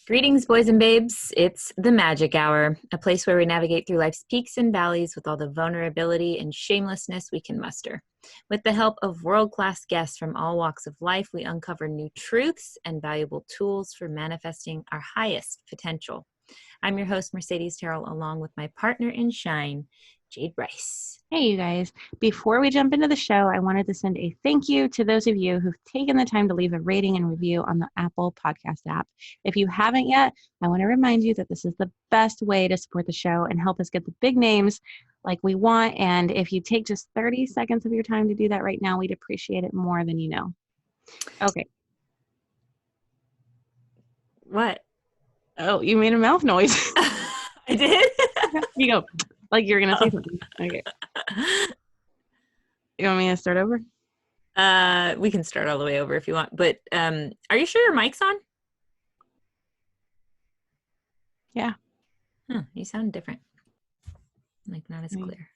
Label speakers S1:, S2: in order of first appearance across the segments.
S1: Greetings, boys and babes. It's the Magic Hour, a place where we navigate through life's peaks and valleys with all the vulnerability and shamelessness we can muster. With the help of world-class guests from all walks of life, we uncover new truths and valuable tools for manifesting our highest potential. I'm your host, Mercedes Terrell, along with my partner in shine, Jade Bryce.
S2: Hey, you guys. Before we jump into the show, I wanted to send a thank you to those of you who've taken the time to leave a rating and review on the Apple Podcast app. If you haven't yet, I want to remind you that this is the best way to support the show and help us get the big names like we want. And if you take just 30 seconds of your time to do that right now, we'd appreciate it more than you know. Okay.
S1: What?
S2: Oh, you made a mouth noise.
S1: I did?
S2: You go, like you're going to say something. Okay. You want me to start over?
S1: We can start all the way over if you want, but are you sure your mic's on?
S2: Yeah.
S1: Huh, you sound different. Like not as clear.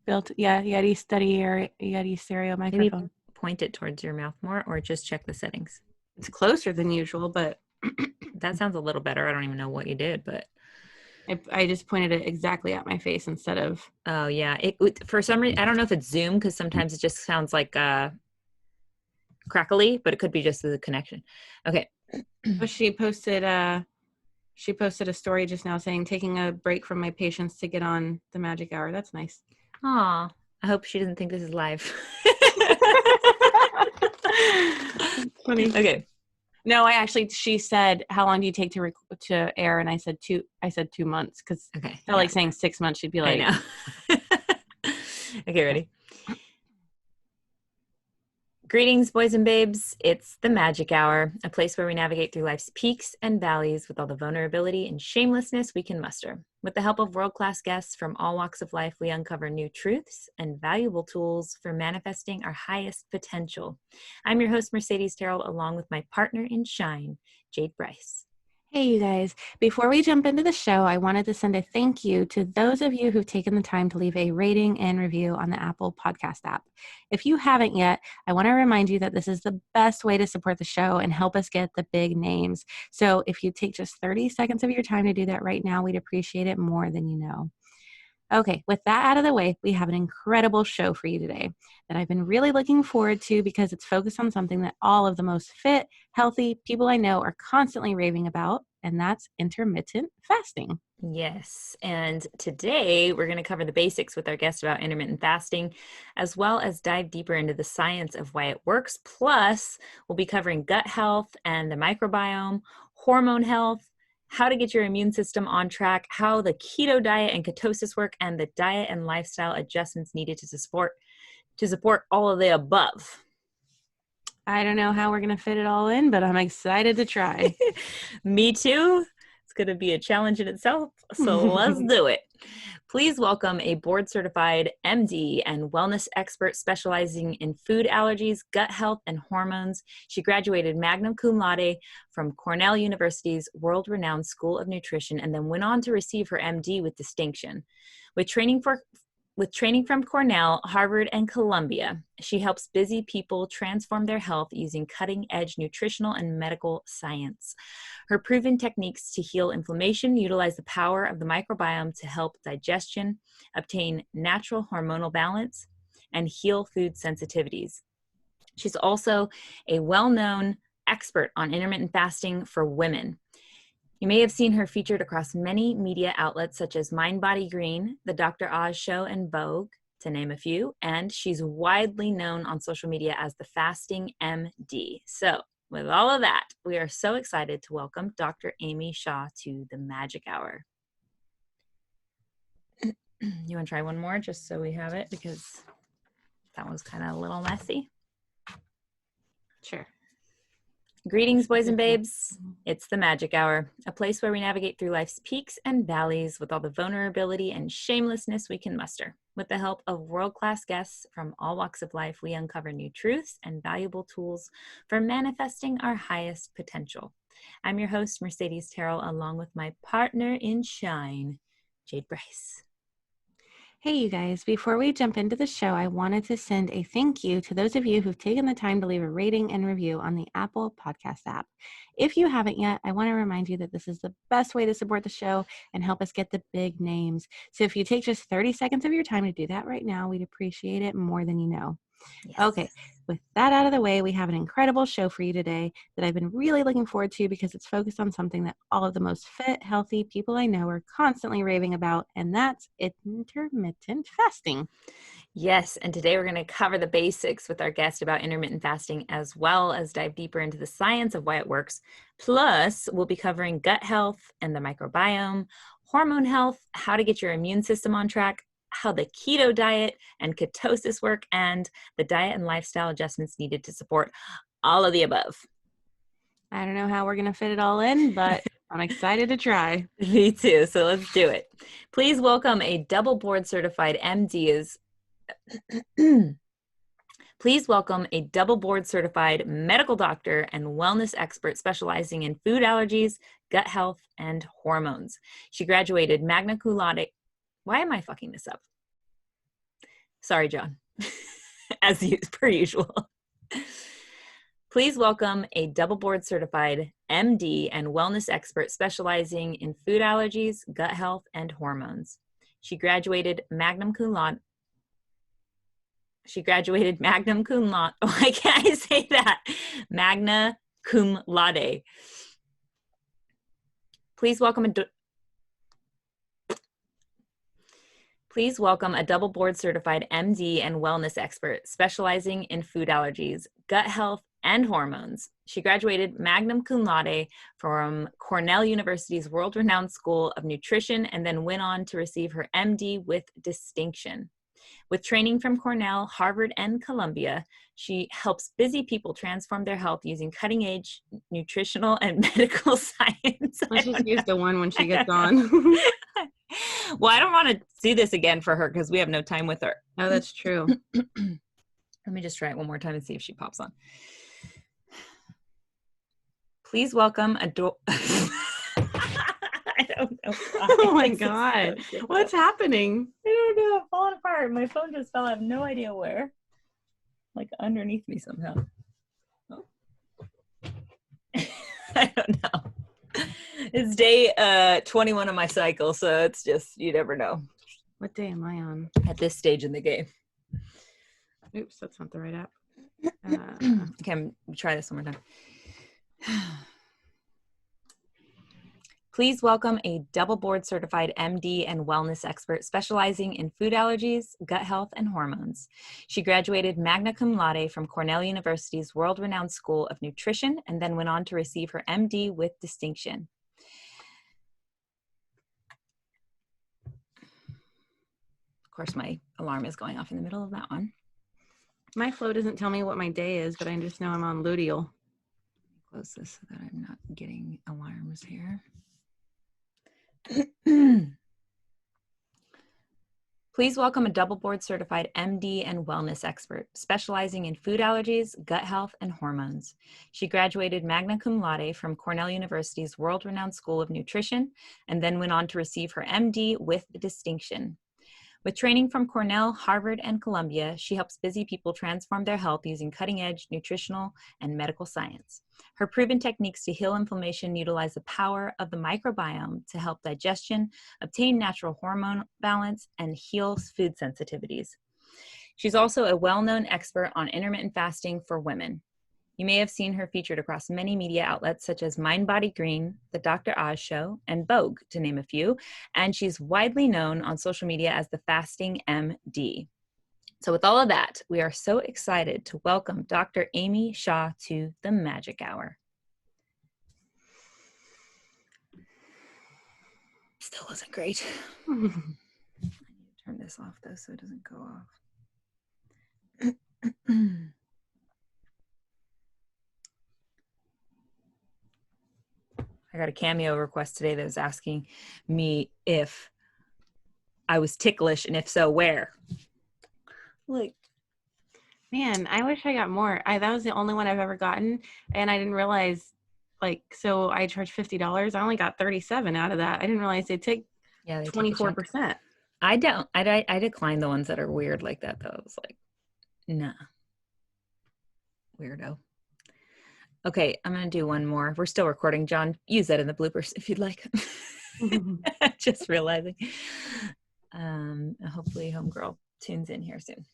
S2: Yeti Study or Yeti Stereo microphone.
S1: Maybe point it towards your mouth more or just check the settings.
S2: It's closer than usual, but
S1: that sounds a little better. I don't even know what you did, but
S2: I just pointed it exactly at my face instead of.
S1: Oh yeah, for some reason I don't know if it's Zoom because sometimes it just sounds like crackly, but it could be just the connection. Okay.
S2: But she posted a story just now saying taking a break from my patients to get on the Magic Hour. That's nice.
S1: Aw, I hope she doesn't think this is live.
S2: Funny.
S1: Okay.
S2: No, she said, how long do you take to air? And I said 2 months because I felt like saying 6 months. She'd be like,
S1: I know. Okay, ready? Greetings, boys and babes. It's the Magic Hour, a place where we navigate through life's peaks and valleys with all the vulnerability and shamelessness we can muster. With the help of world-class guests from all walks of life, we uncover new truths and valuable tools for manifesting our highest potential. I'm your host, Mercedes Terrell, along with my partner in shine, Jade Bryce.
S2: Hey, you guys. Before we jump into the show, I wanted to send a thank you to those of you who've taken the time to leave a rating and review on the Apple Podcast app. If you haven't yet, I want to remind you that this is the best way to support the show and help us get the big names. So if you take just 30 seconds of your time to do that right now, we'd appreciate it more than you know. Okay, with that out of the way, we have an incredible show for you today that I've been really looking forward to because it's focused on something that all of the most fit, healthy people I know are constantly raving about, and that's intermittent fasting.
S1: Yes, and today we're going to cover the basics with our guest about intermittent fasting, as well as dive deeper into the science of why it works. Plus, we'll be covering gut health and the microbiome, hormone health, how to get your immune system on track, how the keto diet and ketosis work, and the diet and lifestyle adjustments needed to support all of the above.
S2: I don't know how we're going to fit it all in, but I'm excited to try.
S1: Me too. It's going to be a challenge in itself, so let's do it. Please welcome a board-certified MD and wellness expert specializing in food allergies, gut health, and hormones. She graduated magna cum laude from Cornell University's world-renowned School of Nutrition and then went on to receive her MD with distinction. With training from Cornell, Harvard, and Columbia, she helps busy people transform their health using cutting-edge nutritional and medical science. Her proven techniques to heal inflammation utilize the power of the microbiome to help digestion, obtain natural hormonal balance, and heal food sensitivities. She's also a well-known expert on intermittent fasting for women. You may have seen her featured across many media outlets such as Mind Body Green, The Dr. Oz Show, and Vogue, to name a few, and she's widely known on social media as the Fasting MD. So, with all of that, we are so excited to welcome Dr. Amy Shah to the Magic Hour. You want to try one more just so we have it, because that was kind of a little messy?
S2: Sure.
S1: Greetings, boys and babes. It's the Magic Hour, a place where we navigate through life's peaks and valleys with all the vulnerability and shamelessness we can muster. With the help of world-class guests from all walks of life, we uncover new truths and valuable tools for manifesting our highest potential. I'm your host, Mercedes Terrell, along with my partner in shine, Jade Bryce.
S2: Hey, you guys, before we jump into the show, I wanted to send a thank you to those of you who've taken the time to leave a rating and review on the Apple Podcast app. If you haven't yet, I want to remind you that this is the best way to support the show and help us get the big names. So if you take just 30 seconds of your time to do that right now, we'd appreciate it more than you know.
S1: Yes.
S2: Okay, with that out of the way, we have an incredible show for you today that I've been really looking forward to because it's focused on something that all of the most fit, healthy people I know are constantly raving about, and that's intermittent fasting.
S1: Yes, and today we're going to cover the basics with our guest about intermittent fasting, as well as dive deeper into the science of why it works. Plus, we'll be covering gut health and the microbiome, hormone health, how to get your immune system on track, how the keto diet and ketosis work, and the diet and lifestyle adjustments needed to support all of the above.
S2: I don't know how we're going to fit it all in, but I'm excited to try.
S1: Me too, so let's do it. Please welcome a double board certified MD Please welcome a double board certified medical doctor and wellness expert specializing in food allergies, gut health, and hormones. She graduated magna cum laude. Why am I fucking this up? Sorry, John. As per usual. Please welcome a double board certified MD and wellness expert specializing in food allergies, gut health, and hormones. She graduated magna cum laude. Why can't I say that? Magna cum laude. Please welcome a double board certified MD and wellness expert specializing in food allergies, gut health, and hormones. She graduated magna cum laude from Cornell University's world-renowned School of Nutrition and then went on to receive her MD with distinction. With training from Cornell, Harvard, and Columbia, she helps busy people transform their health using cutting-edge nutritional and medical science.
S2: Let's just use the one when she gets on.
S1: Well, I don't want to do this again for her because we have no time with her.
S2: Oh, that's true.
S1: Let me just try it one more time and see if she pops on. Please welcome I don't know why.
S2: Oh my God. What's happening?
S1: I don't know. I'm falling apart. My phone just fell. I have no idea where. Like underneath me somehow. Oh. I don't know. It's day 21 of my cycle, so it's just, you never know.
S2: What day am I on?
S1: At this stage in the game.
S2: Oops, that's not the right app.
S1: Okay, I'm try this one more time. Please welcome a double board certified MD and wellness expert specializing in food allergies, gut health, and hormones. She graduated magna cum laude from Cornell University's world-renowned School of Nutrition and then went on to receive her MD with distinction. Of course, my alarm is going off in the middle of that one.
S2: My flow doesn't tell me what my day is, but I just know I'm on luteal.
S1: Close this so that I'm not getting alarms here. Please welcome a double board certified MD and wellness expert specializing in food allergies, gut health, and hormones. She graduated magna cum laude from Cornell University's world-renowned School of Nutrition and then went on to receive her MD with distinction. With training from Cornell, Harvard, and Columbia, she helps busy people transform their health using cutting-edge nutritional and medical science. Her proven techniques to heal inflammation utilize the power of the microbiome to help digestion, obtain natural hormone balance, and heal food sensitivities. She's also a well-known expert on intermittent fasting for women. You may have seen her featured across many media outlets such as Mind Body Green, The Dr. Oz Show, and Vogue, to name a few, and she's widely known on social media as the Fasting MD. So with all of that, we are so excited to welcome Dr. Amy Shah to the Magic Hour. Still wasn't great. I need to turn this off though so it doesn't go off. I got a Cameo request today that was asking me if I was ticklish and if so, where. Like,
S2: man, I wish I got more. That was the only one I've ever gotten, and I didn't realize. So I charged $50. I only got $37 out of that. I didn't realize they take 24%.
S1: I don't. I decline the ones that are weird like that, though. I was like, nah, weirdo. Okay, I'm gonna do one more. We're still recording, John. Use that in the bloopers if you'd like. Just realizing. Hopefully, homegirl tunes in here soon.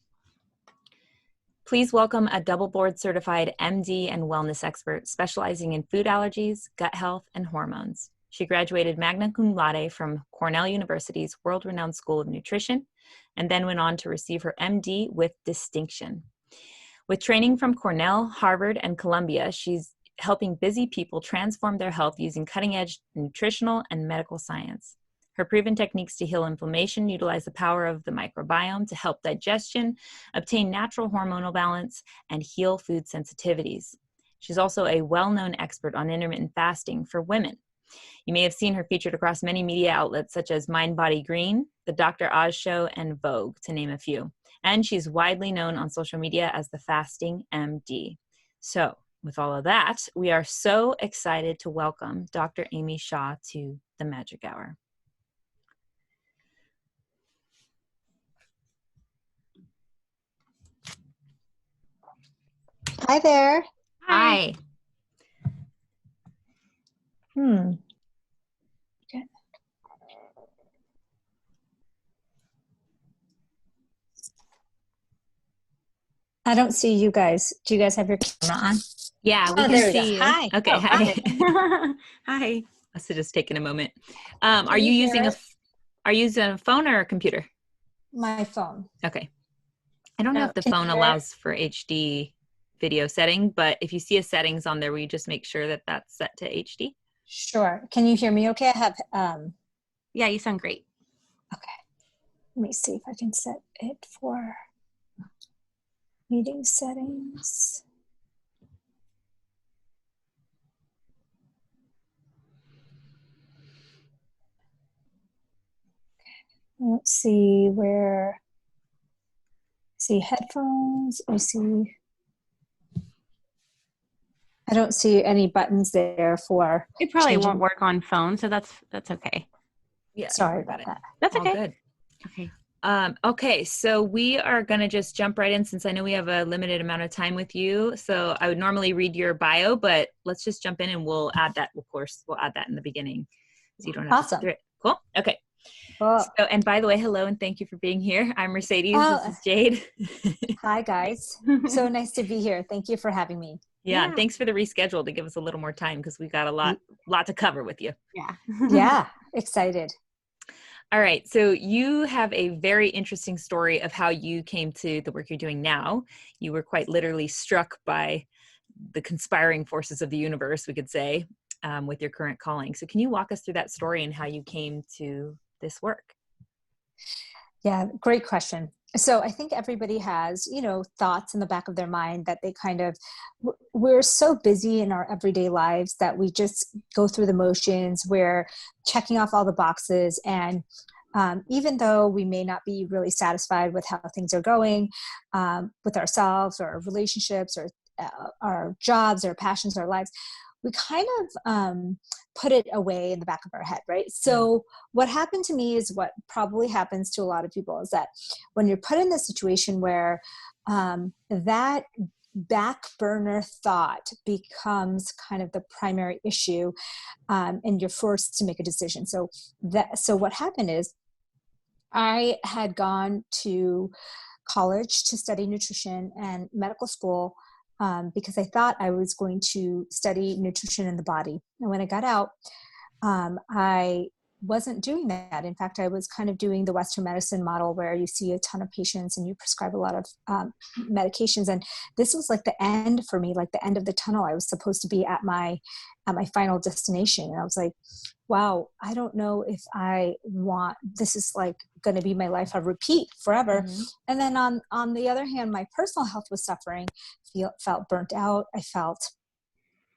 S1: Please welcome a double board certified MD and wellness expert specializing in food allergies, gut health, and hormones. She graduated magna cum laude from Cornell University's world-renowned School of Nutrition, and then went on to receive her MD with distinction. With training from Cornell, Harvard, and Columbia, she's helping busy people transform their health using cutting-edge nutritional and medical science. Her proven techniques to heal inflammation utilize the power of the microbiome to help digestion, obtain natural hormonal balance, and heal food sensitivities. She's also a well-known expert on intermittent fasting for women. You may have seen her featured across many media outlets such as Mind Body Green, The Dr. Oz Show, and Vogue, to name a few. And she's widely known on social media as the Fasting MD. So, with all of that, we are so excited to welcome Dr. Amy Shah to the Magic Hour.
S3: Hi there.
S1: Hi.
S3: Okay. I don't see you guys. Do you guys have your camera on?
S1: Yeah, we
S3: Oh,
S1: can
S3: there we
S1: see
S3: go.
S1: you.
S3: Hi.
S1: Okay,
S3: Oh,
S1: hi.
S2: Hi.
S1: Must have just taken a moment. Are
S3: Can
S1: you
S3: you
S1: using
S3: hear
S1: are you using a phone or a computer?
S3: my phone.
S1: Okay. I don't know
S3: Oh,
S1: if the
S3: can you
S1: phone
S3: hear it?
S1: allows for HD video setting, but if you see a settings on there, will you just make sure that that's set to HD?
S3: Sure. Can you hear me okay? I have,
S2: Yeah, you sound great.
S3: okay. Let me see if I can set it for meeting settings. Let's see where, see headphones. I see, I don't see any buttons there for
S2: It probably
S3: changing.
S2: won't work on phone, so that's okay.
S1: Yeah.
S3: Sorry about that.
S2: That's
S1: All
S2: okay.
S1: good.
S2: Okay.
S1: Okay, so we are going to just jump right in since I know we have a limited amount of time with you. So I would normally read your bio, but let's just jump in and we'll add that. Of course, we'll add that in the beginning so you don't have to
S3: Awesome.
S1: sit through it. Cool. Okay.
S3: Cool.
S1: So, and by the way, hello and thank you for being here. I'm Mercedes.
S3: Oh,
S1: This is Jade.
S3: hi guys. So nice to be here. Thank you for having me.
S1: Yeah, and
S2: Yeah.
S1: thanks for the reschedule to give us a little more time because we got a lot to cover with you.
S2: Yeah.
S3: Yeah, excited.
S1: All right, so you have a very interesting story of how you came to the work you're doing now. You were quite literally struck by the conspiring forces of the universe, we could say, with your current calling. So can you walk us through that story and how you came to this work?
S3: Yeah, great question. So I think everybody has, thoughts in the back of their mind that they kind of, we're so busy in our everyday lives that we just go through the motions. We're checking off all the boxes. And even though we may not be really satisfied with how things are going with ourselves or our relationships or our jobs, our passions, our lives, we kind of put it away in the back of our head, right? So what happened to me is what probably happens to a lot of people is that when you're put in this situation where that back burner thought becomes kind of the primary issue, and you're forced to make a decision. So what happened is I had gone to college to study nutrition and medical school because I thought I was going to study nutrition in the body. And when I got out, I wasn't doing that. In fact, I was kind of doing the Western medicine model where you see a ton of patients and you prescribe a lot of medications. And this was like the end for me, like the end of the tunnel. I was supposed to be at my final destination. And I was like, wow, I don't know if I want, this is like going to be my life of repeat forever. Mm-hmm. And then on the other hand, my personal health was suffering, felt burnt out. I felt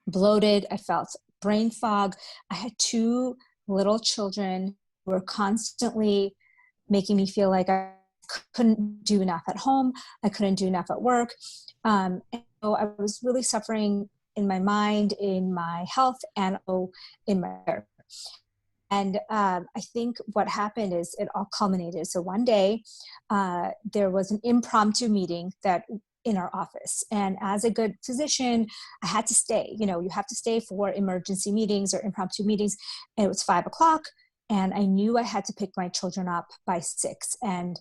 S3: bloated. I felt brain fog. I had 2 little children who were constantly making me feel like I couldn't do enough at home. I couldn't do enough at work. And so I was really suffering in my mind, in my health, and in my hair. I think what happened is it all culminated. So one day there was an impromptu meeting that in our office. And as a good physician, I had to stay. You know, you have to stay for emergency meetings or impromptu meetings. And it was 5 o'clock. And I knew I had to pick my children up by 6. And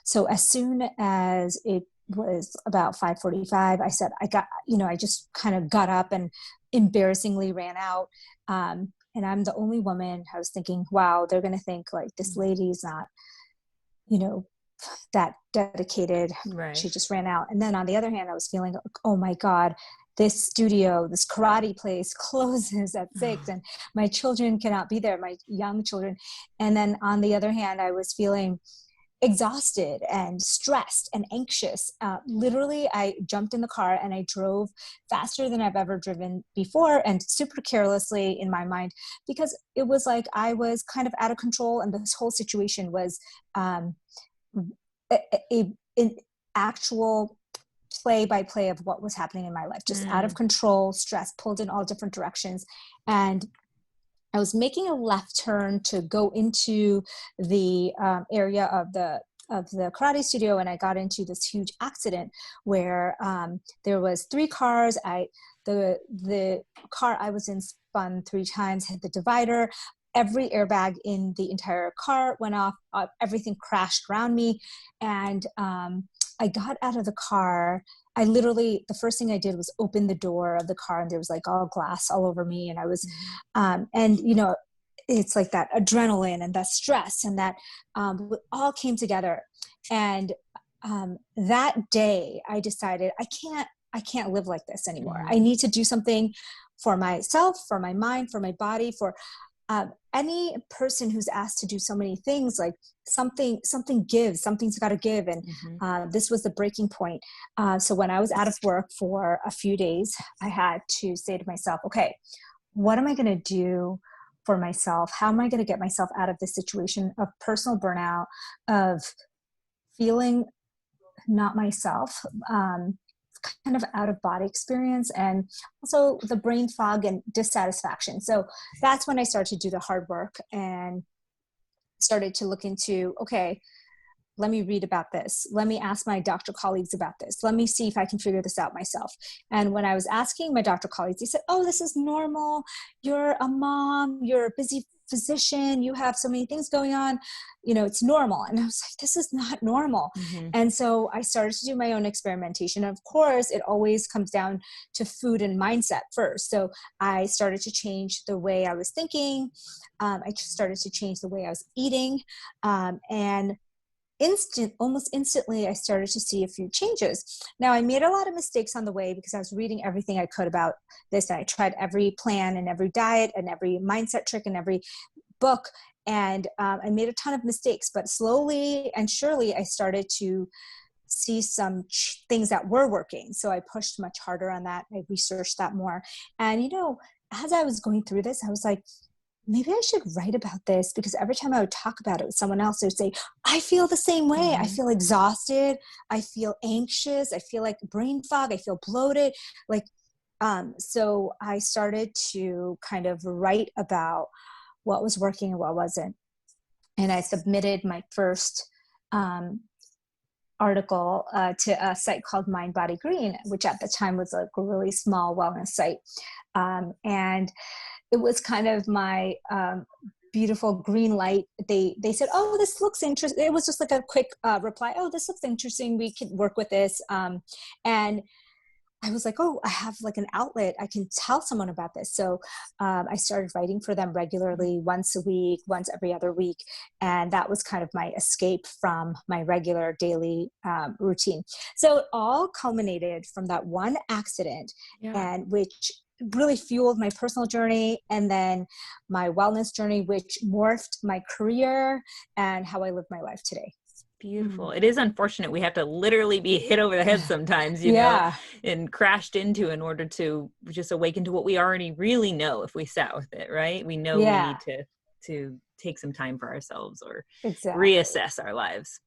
S3: so as soon as it was about 5:45, I said, I just kind of got up and embarrassingly ran out. And I'm the only woman. I was thinking, wow, they're going to think like this lady's not, that dedicated.
S1: Right.
S3: She just ran out. And then on the other hand, I was feeling, oh my God, this studio, this karate place closes at 6 and my children cannot be there, my young children. And then on the other hand, I was feeling exhausted and stressed and anxious. Literally, I jumped in the car and I drove faster than I've ever driven before and super carelessly in my mind, because it was like I was kind of out of control, and this whole situation was an actual play-by-play of what was happening in my life, just out of control, stress, pulled in all different directions. And I was making a left turn to go into the area of the karate studio, and I got into this huge accident where there was 3 cars. The car I was in spun 3 times, hit the divider. Every airbag in the entire car went off. Everything crashed around me, and I got out of the car. I literally, the first thing I did was open the door of the car, and there was like all glass all over me. And I was, it's like that adrenaline and that stress and that all came together. And that day I decided I can't live like this anymore. I need to do something for myself, for my mind, for my body, for any person who's asked to do so many things, like something gives, something's got to give. And this was the breaking point. So when I was out of work for a few days, I had to say to myself, okay, what am I going to do for myself? How am I going to get myself out of this situation of personal burnout, of feeling not myself, kind of out of body experience, and also the brain fog and dissatisfaction. So that's when I started to do the hard work and started to look into, okay, let me read about this. Let me ask my doctor colleagues about this. Let me see if I can figure this out myself. And when I was asking my doctor colleagues, they said, oh, this is normal. You're a mom, you're a busy physician, you have so many things going on, it's normal. And I was like, this is not normal. And so I started to do my own experimentation. Of course, it always comes down to food and mindset first. So I started to change the way I was thinking. I started to change the way I was eating. And almost instantly, I started to see a few changes. Now, I made a lot of mistakes on the way because I was reading everything I could about this. And I tried every plan and every diet and every mindset trick and every book. And I made a ton of mistakes, but slowly and surely I started to see some things that were working. So I pushed much harder on that. I researched that more. And, as I was going through this, I was like, maybe I should write about this, because every time I would talk about it with someone else, they would say, I feel the same way. I feel exhausted. I feel anxious. I feel like brain fog. I feel bloated. So I started to kind of write about what was working and what wasn't. And I submitted my first article to a site called Mind Body Green, which at the time was like a really small wellness site. And it was kind of my beautiful green light. They said, oh, this looks interesting. It was just like a quick reply. Oh, this looks interesting. We could work with this. And I was like, oh, I have like an outlet. I can tell someone about this. So I started writing for them regularly, once a week, once every other week. And that was kind of my escape from my regular daily routine. So it all culminated from that one accident, and which really fueled my personal journey, and then my wellness journey, which morphed my career and how I live my life today.
S1: Beautiful. It is unfortunate we have to literally be hit over the head sometimes, you know, and crashed into in order to just awaken to what we already really know if we sat with it, right? We know we need to take some time for ourselves or reassess our lives.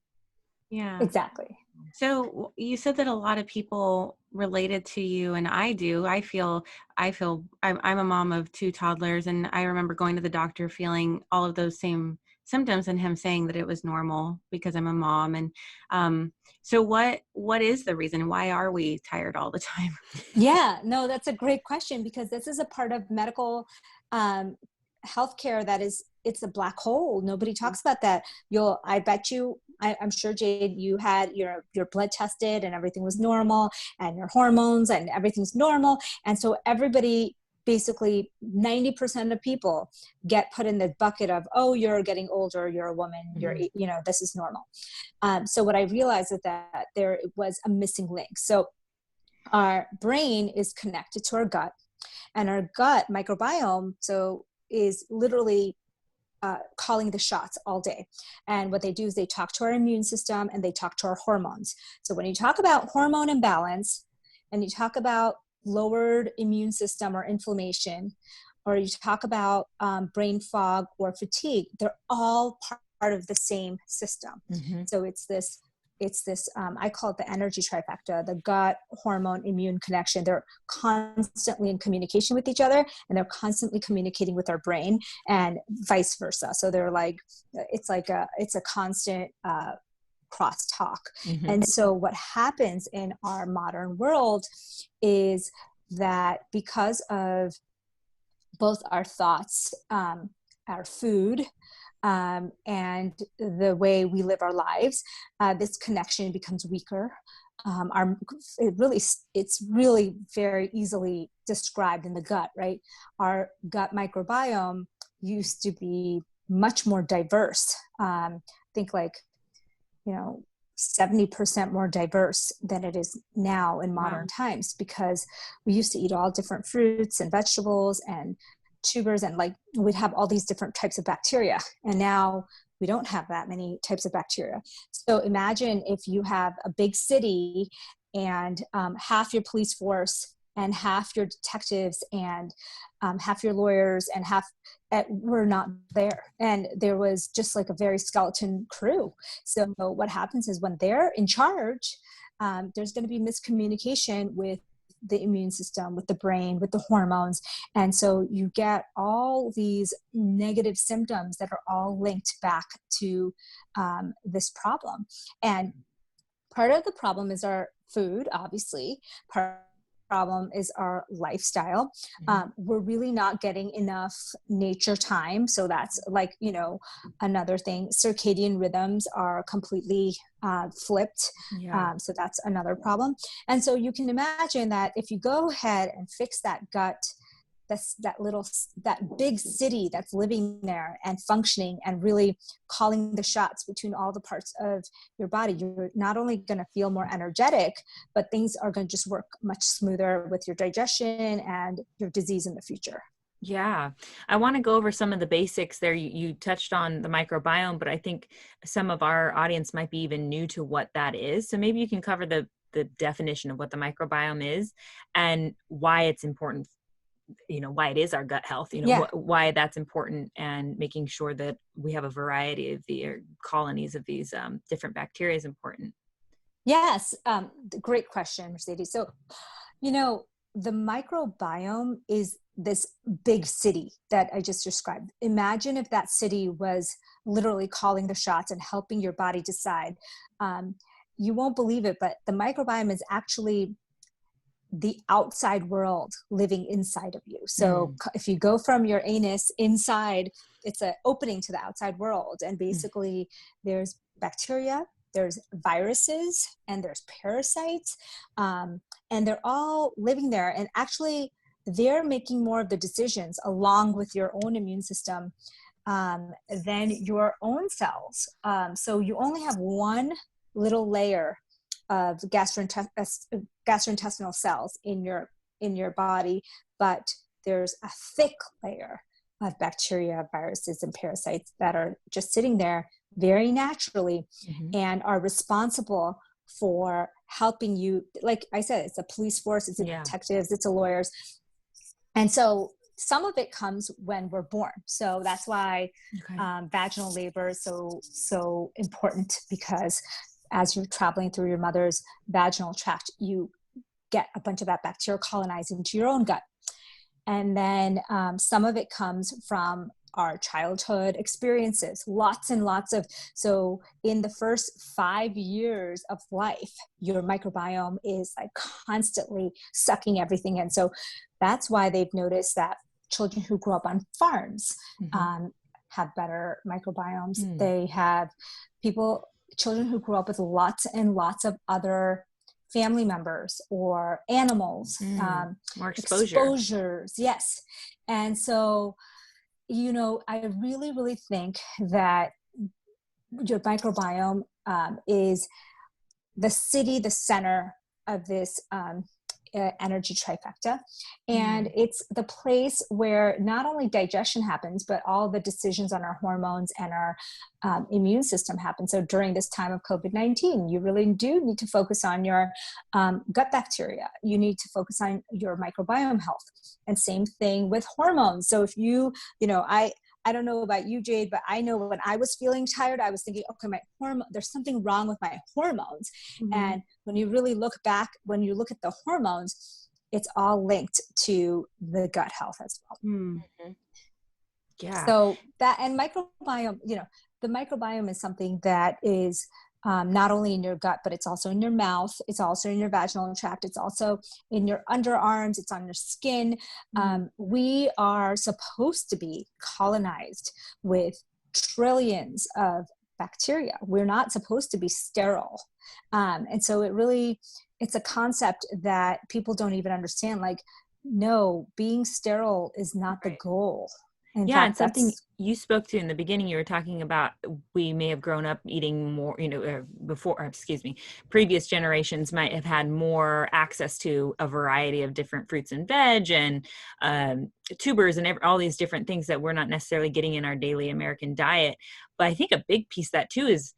S2: Yeah.
S3: Exactly.
S2: So you said that a lot of people related to you, and I do. I'm a mom of 2 toddlers, and I remember going to the doctor feeling all of those same symptoms and him saying that it was normal because I'm a mom. And so what is the reason? Why are we tired all the time?
S3: Yeah, no, that's a great question, because this is a part of medical healthcare that it's a black hole. Nobody talks about that. I bet you, I'm sure, Jade, you had your blood tested and everything was normal, and your hormones and everything's normal. And so everybody, basically 90% of people, get put in the bucket of, oh, you're getting older, you're a woman, this is normal. So what I realized is that there was a missing link. So our brain is connected to our gut, and our gut microbiome is literally calling the shots all day. And what they do is they talk to our immune system and they talk to our hormones. So when you talk about hormone imbalance, and you talk about lowered immune system or inflammation, or you talk about brain fog or fatigue, they're all part of the same system. Mm-hmm. So it's this, I call it the energy trifecta: the gut, hormone, immune connection. They're constantly in communication with each other, and they're constantly communicating with our brain, and vice versa. So they're like, it's a constant crosstalk. Mm-hmm. And so what happens in our modern world is that because of both our thoughts, our food, and the way we live our lives, this connection becomes weaker. It's really very easily described in the gut, right? Our gut microbiome used to be much more diverse. Think 70% more diverse than it is now in modern times, because we used to eat all different fruits and vegetables and tubers, and we'd have all these different types of bacteria, and now we don't have that many types of bacteria. So imagine if you have a big city, and half your police force and half your detectives and half your lawyers and half were not there, and there was just a very skeleton crew. So what happens is, when they're in charge, there's going to be miscommunication with the immune system, with the brain, with the hormones. And so you get all these negative symptoms that are all linked back to this problem. And part of the problem is our food, obviously. Part of the problem is our lifestyle. We're really not getting enough nature time. So that's another thing. Circadian rhythms are completely flipped. So that's another problem. And so you can imagine that if you go ahead and fix that gut, that big city that's living there and functioning and really calling the shots between all the parts of your body, you're not only going to feel more energetic, but things are going to just work much smoother with your digestion and your disease in the future.
S1: Yeah. I want to go over some of the basics there. You touched on the microbiome, but I think some of our audience might be even new to what that is. So maybe you can cover the definition of what the microbiome is and why it's important, why it is our gut health, why that's important, and making sure that we have a variety of the colonies of these different bacteria is important.
S3: Yes. Great question, Mercedes. So, the microbiome is this big city that I just described. Imagine if that city was literally calling the shots and helping your body decide. You won't believe it, but the microbiome is actually the outside world living inside of you. So if you go from your anus inside, it's an opening to the outside world. And basically there's bacteria, there's viruses, and there's parasites. And they're all living there. And actually they're making more of the decisions along with your own immune system than your own cells. So you only have one little layer of gastrointestinal cells in your body, but there's a thick layer of bacteria, viruses, and parasites that are just sitting there very naturally and are responsible for helping you. Like I said, it's a police force, it's a detectives, it's a lawyers. And so some of it comes when we're born. So that's why vaginal labor is so important, because as you're traveling through your mother's vaginal tract, you get a bunch of that bacteria colonized into your own gut. And then some of it comes from our childhood experiences, lots and lots of, so in the first 5 years of life, your microbiome is like constantly sucking everything in. So that's why they've noticed that children who grew up on farms have better microbiomes. They have children who grew up with lots and lots of other family members or animals,
S1: more
S3: exposures. Yes. And so, I really, really think that your microbiome is the center of this energy trifecta. And it's the place where not only digestion happens, but all the decisions on our hormones and our immune system happen. So during this time of COVID-19, you really do need to focus on your gut bacteria. You need to focus on your microbiome health. And same thing with hormones. So if I don't know about you, Jade, but I know when I was feeling tired, I was thinking, okay, there's something wrong with my hormones. And when you really look back, when you look at the hormones, it's all linked to the gut health as well.
S1: Yeah.
S3: So that, and microbiome, the microbiome is something that is not only in your gut, but it's also in your mouth. It's also in your vaginal tract. It's also in your underarms. It's on your skin. We are supposed to be colonized with trillions of bacteria. We're not supposed to be sterile. And so it's a concept that people don't even understand. Like, no, being sterile is not the goal. In fact,
S1: and something you spoke to in the beginning, you were talking about we may have grown up eating more, previous generations might have had more access to a variety of different fruits and veg and tubers and all these different things that we're not necessarily getting in our daily American diet. But I think a big piece of that too is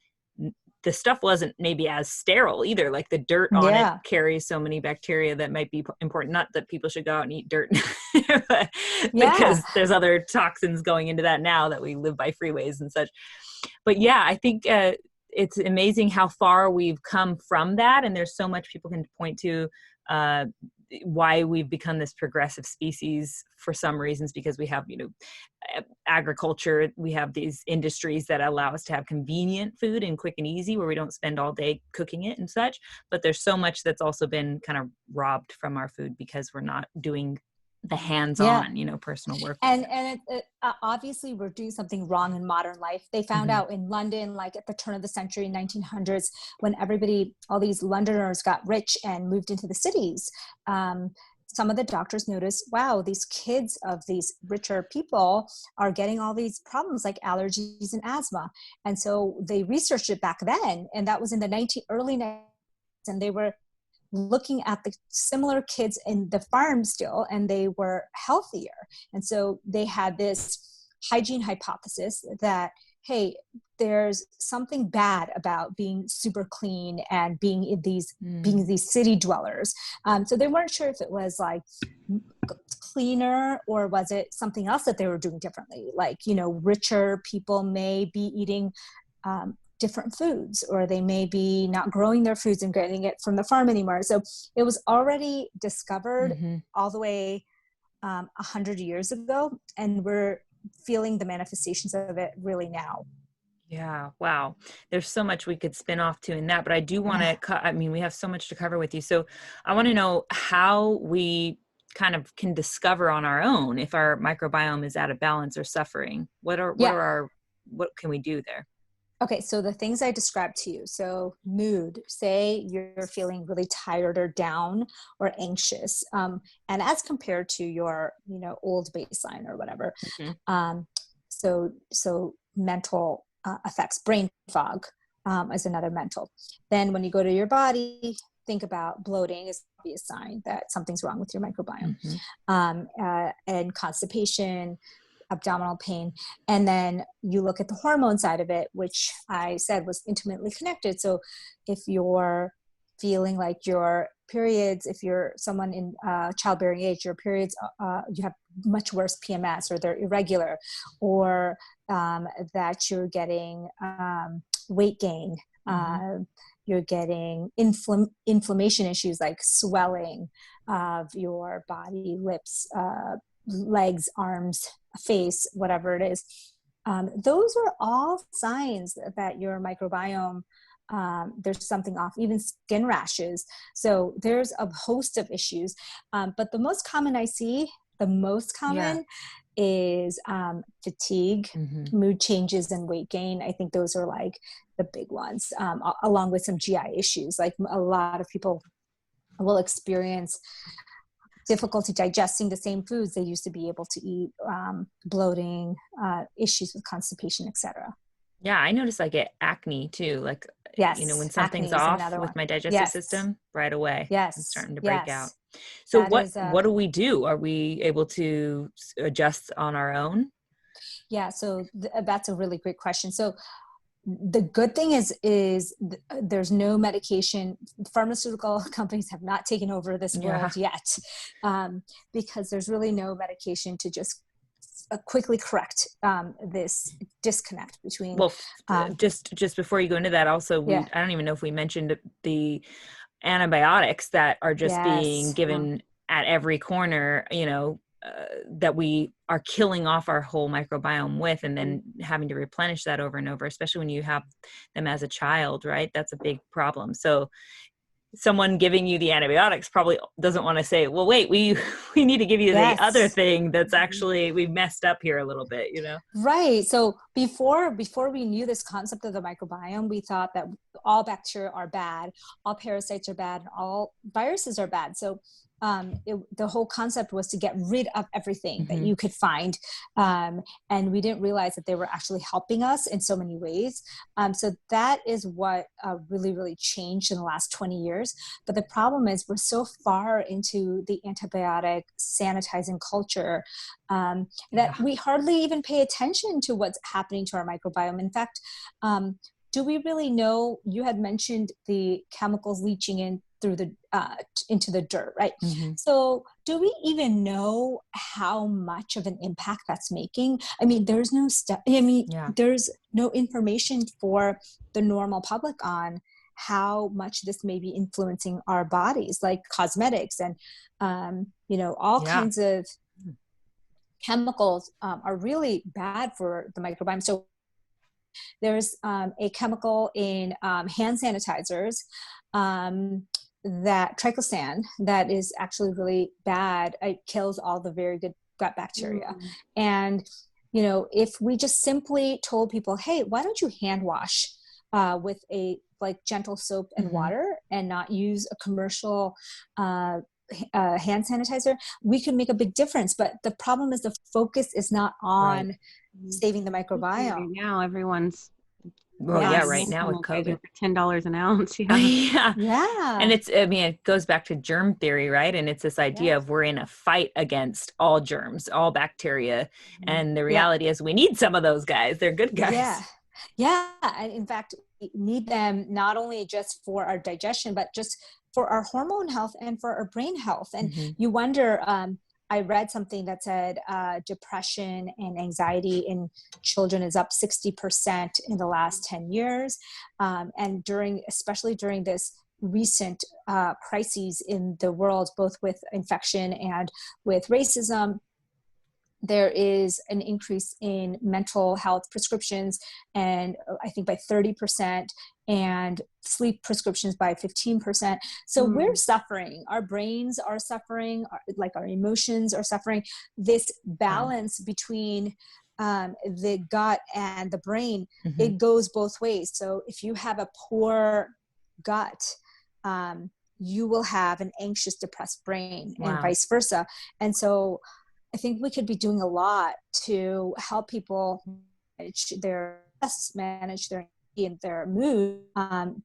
S1: the stuff wasn't maybe as sterile either. Like the dirt on it carries so many bacteria that might be important. Not that people should go out and eat dirt because there's other toxins going into that now that we live by freeways and such. But I think it's amazing how far we've come from that. And there's so much people can point to why we've become this progressive species for some reasons, because we have, agriculture, we have these industries that allow us to have convenient food and quick and easy where we don't spend all day cooking it and such. But there's so much that's also been kind of robbed from our food because we're not doing the hands-on, personal work.
S3: And it obviously we're doing something wrong in modern life. They found out in London, like at the turn of the century, 1900s, when all these Londoners got rich and moved into the cities. Some of the doctors noticed, wow, these kids of these richer people are getting all these problems like allergies and asthma. And so they researched it back then. And that was in the early 90s. And they were looking at the similar kids in the farm still, and they were healthier. And so they had this hygiene hypothesis that, hey, there's something bad about being super clean and being these city dwellers. So they weren't sure if it was like cleaner or was it something else that they were doing differently. Like, richer people may be eating different foods, or they may be not growing their foods and getting it from the farm anymore. So it was already discovered all the way 100 years ago, and we're feeling the manifestations of it really now.
S1: Yeah. Wow. There's so much we could spin off to in that, but I do want to, we have so much to cover with you. So I want to know how we kind of can discover on our own if our microbiome is out of balance or suffering. What can we do there?
S3: Okay, so the things I described to you. So mood, say you're feeling really tired or down or anxious, and as compared to your, old baseline or whatever. So mental effects, brain fog is another mental. Then when you go to your body, think about bloating is an obvious sign that something's wrong with your microbiome, and constipation, abdominal pain. And then you look at the hormone side of it, which I said was intimately connected. So if you're feeling like your periods, if you're someone in childbearing age, your periods, you have much worse PMS, or they're irregular, or that you're getting weight gain, you're getting inflammation issues like swelling of your body, lips, legs, arms, face, whatever it is. Those are all signs that your microbiome, there's something off, even skin rashes. So there's a host of issues. But the most common I see, is fatigue, mood changes, and weight gain. I think those are like the big ones, along with some GI issues. Like a lot of people will experience difficulty digesting the same foods they used to be able to eat, bloating, issues with constipation, etc.
S1: Yeah, I notice I get acne too. Like,
S3: Yes,
S1: when something's off with my digestive system, right away, I'm starting to break out. So what do we do? Are we able to adjust on our own?
S3: Yeah, so that's a really great question. So the good thing is there's no medication. Pharmaceutical companies have not taken over this world yet, because there's really no medication to just quickly correct this disconnect between.
S1: Well, just before you go into that, also, I don't even know if we mentioned the antibiotics that are just being given at every corner, that we are killing off our whole microbiome with, and then having to replenish that over and over, especially when you have them as a child, right? That's a big problem. So someone giving you the antibiotics probably doesn't want to say, well, wait, we need to give you the other thing that's actually, we messed up here a little bit,
S3: Right. So before we knew this concept of the microbiome, we thought that all bacteria are bad, all parasites are bad, and all viruses are bad. So the whole concept was to get rid of everything that you could find. And we didn't realize that they were actually helping us in so many ways. So that is what really, really changed in the last 20 years. But the problem is we're so far into the antibiotic sanitizing culture that we hardly even pay attention to what's happening to our microbiome. In fact, do we really know? You had mentioned the chemicals leaching in through the into the dirt, right? So do we even know how much of an impact that's making? I mean, there's no there's no information for the normal public on how much this may be influencing our bodies, like cosmetics and all kinds of chemicals are really bad for the microbiome. So there's a chemical in hand sanitizers, that triclosan, that is actually really bad. It kills all the very good gut bacteria. And if we just simply told people, hey, why don't you hand wash with a gentle soap and water, and not use a commercial hand sanitizer, we could make a big difference. But the problem is the focus is not on saving the microbiome.
S2: Right now, everyone's
S1: right now with COVID,
S2: for $10 an ounce.
S1: And it goes back to germ theory, right? And it's this idea of we're in a fight against all germs, all bacteria, and the reality is we need some of those guys. They're good guys.
S3: In fact, we need them not only just for our digestion, but just for our hormone health and for our brain health. And you wonder, I read something that said depression and anxiety in children is up 60% in the last 10 years. And especially during this recent crises in the world, both with infection and with racism, there is an increase in mental health prescriptions, and I think by 30%, and sleep prescriptions by 15%. So we're suffering. Our brains are suffering, our emotions are suffering. This balance between the gut and the brain, it goes both ways. So if you have a poor gut, you will have an anxious, depressed brain, and vice versa. And so I think we could be doing a lot to help people manage their stress, manage their mood,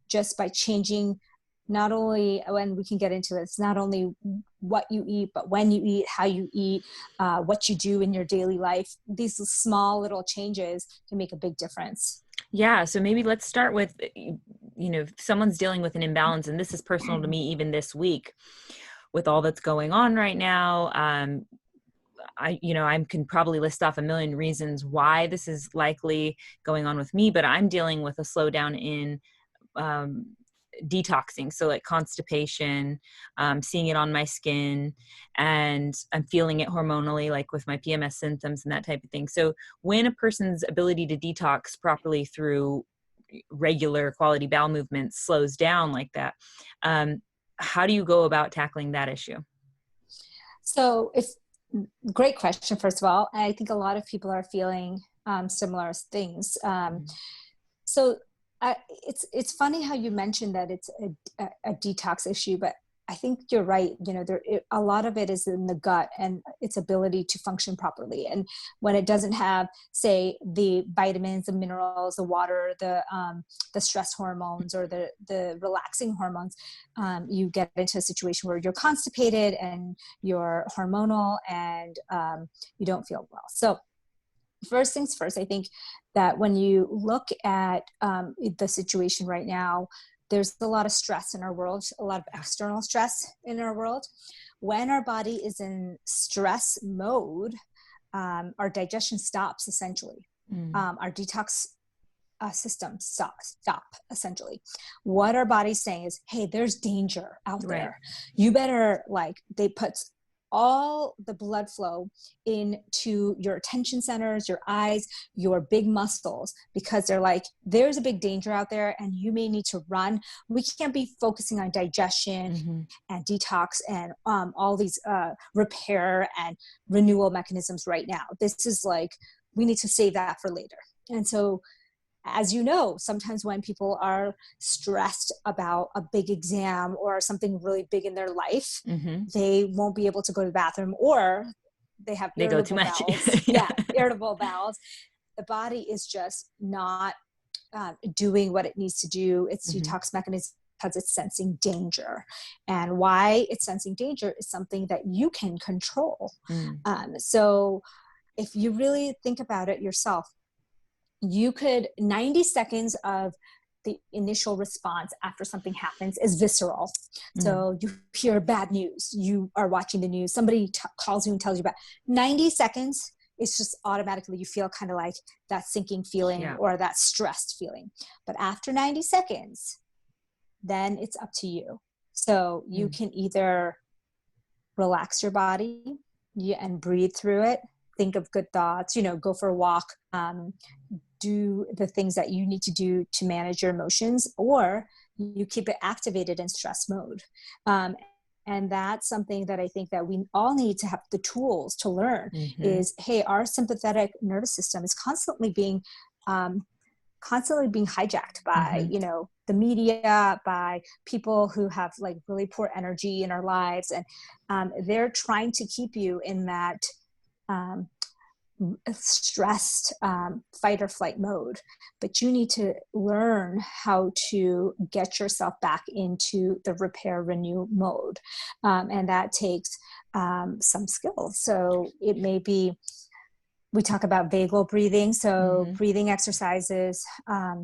S3: just by changing, not only, when we can get into it, it's not only what you eat, but when you eat, how you eat, what you do in your daily life. These small little changes can make a big difference.
S1: Yeah. So maybe let's start with, if someone's dealing with an imbalance, and this is personal to me even this week with all that's going on right now. I can probably list off a million reasons why this is likely going on with me, but I'm dealing with a slowdown in detoxing. So like constipation, seeing it on my skin, and I'm feeling it hormonally, like with my PMS symptoms and that type of thing. So when a person's ability to detox properly through regular quality bowel movements slows down like that, how do you go about tackling that issue?
S3: So it's great question, first of all. I think a lot of people are feeling similar things. It's funny how you mentioned that it's a detox issue, but I think you're right. A lot of it is in the gut and its ability to function properly. And when it doesn't have, say, the vitamins, the minerals, the water, the stress hormones, or the relaxing hormones, you get into a situation where you're constipated and you're hormonal, and you don't feel well. So first things first, I think that when you look at the situation right now, there's a lot of stress in our world, a lot of external stress in our world. When our body is in stress mode, our digestion stops essentially. Our detox system stop essentially. What our body's saying is, hey, there's danger out there. You better, they put all the blood flow into your attention centers, your eyes, your big muscles, because they're like, there's a big danger out there and you may need to run. We can't be focusing on digestion and detox and all these repair and renewal mechanisms right now. This is like, we need to save that for later. And so, as you know, sometimes when people are stressed about a big exam or something really big in their life, they won't be able to go to the bathroom, or they have irritable bowels. Irritable bowels. The body is just not doing what it needs to do. Its detox mechanism, because it's sensing danger. And why it's sensing danger is something that you can control. So if you really think about it yourself, you could, 90 seconds of the initial response after something happens is visceral. So you hear bad news, you are watching the news, somebody calls you and tells you about 90 seconds. It's just automatically, you feel kind of like that sinking feeling or that stressed feeling. But after 90 seconds, then it's up to you. So you can either relax your body and breathe through it, think of good thoughts, go for a walk, do the things that you need to do to manage your emotions, or you keep it activated in stress mode. And that's something that I think that we all need to have the tools to learn is, hey, our sympathetic nervous system is constantly being hijacked by, the media, by people who have like really poor energy in our lives. And they're trying to keep you in that stressed fight or flight mode, but you need to learn how to get yourself back into the repair renew mode, and that takes some skills. So it may be, we talk about vagal breathing, so breathing exercises,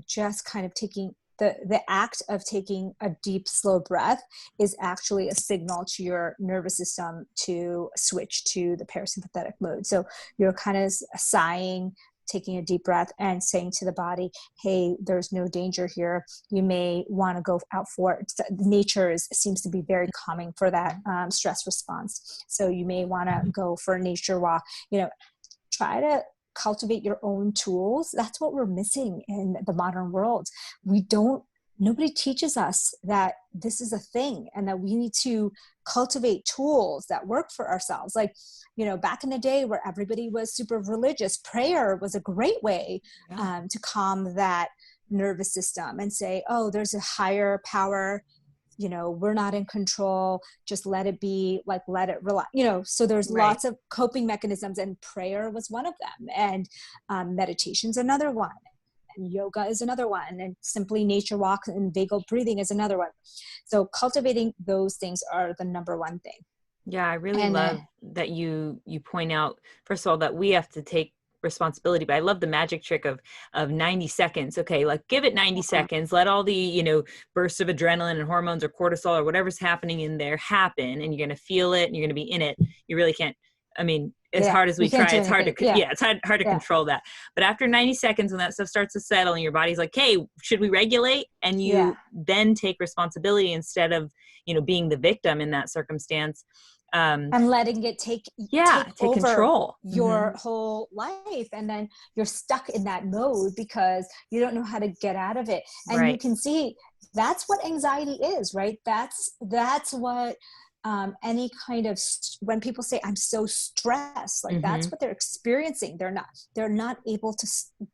S3: just kind of taking the act of taking a deep, slow breath is actually a signal to your nervous system to switch to the parasympathetic mode. So you're kind of sighing, taking a deep breath and saying to the body, hey, there's no danger here. You may want to go out for it. Nature seems to be very calming for that stress response. So you may want to go for a nature walk, try to cultivate your own tools. That's what we're missing in the modern world. Nobody teaches us that this is a thing and that we need to cultivate tools that work for ourselves. Like, back in the day where everybody was super religious, prayer was a great way to calm that nervous system and say, oh, there's a higher power, we're not in control, just let it be, like, let it relax, so there's lots of coping mechanisms, and prayer was one of them. And meditation's another one. And yoga is another one. And simply nature walk and vagal breathing is another one. So cultivating those things are the number one thing.
S1: Yeah, I really love that you point out, first of all, that we have to take responsibility, but I love the magic trick of 90 seconds. Okay, like give it 90 seconds, let all the, bursts of adrenaline and hormones or cortisol or whatever's happening in there happen, and you're going to feel it and you're going to be in it. You really can't, as hard as we try, it's hard to, it's hard to
S3: Yeah.
S1: control that. But after 90 seconds, when that stuff starts to settle and your body's like, hey, should we regulate? And you then take responsibility instead of, being the victim in that circumstance.
S3: And letting it take over
S1: control
S3: your whole life. And then you're stuck in that mode because you don't know how to get out of it. And you can see that's what anxiety is, right? That's what any kind of, when people say I'm so stressed, like that's what they're experiencing. They're not able to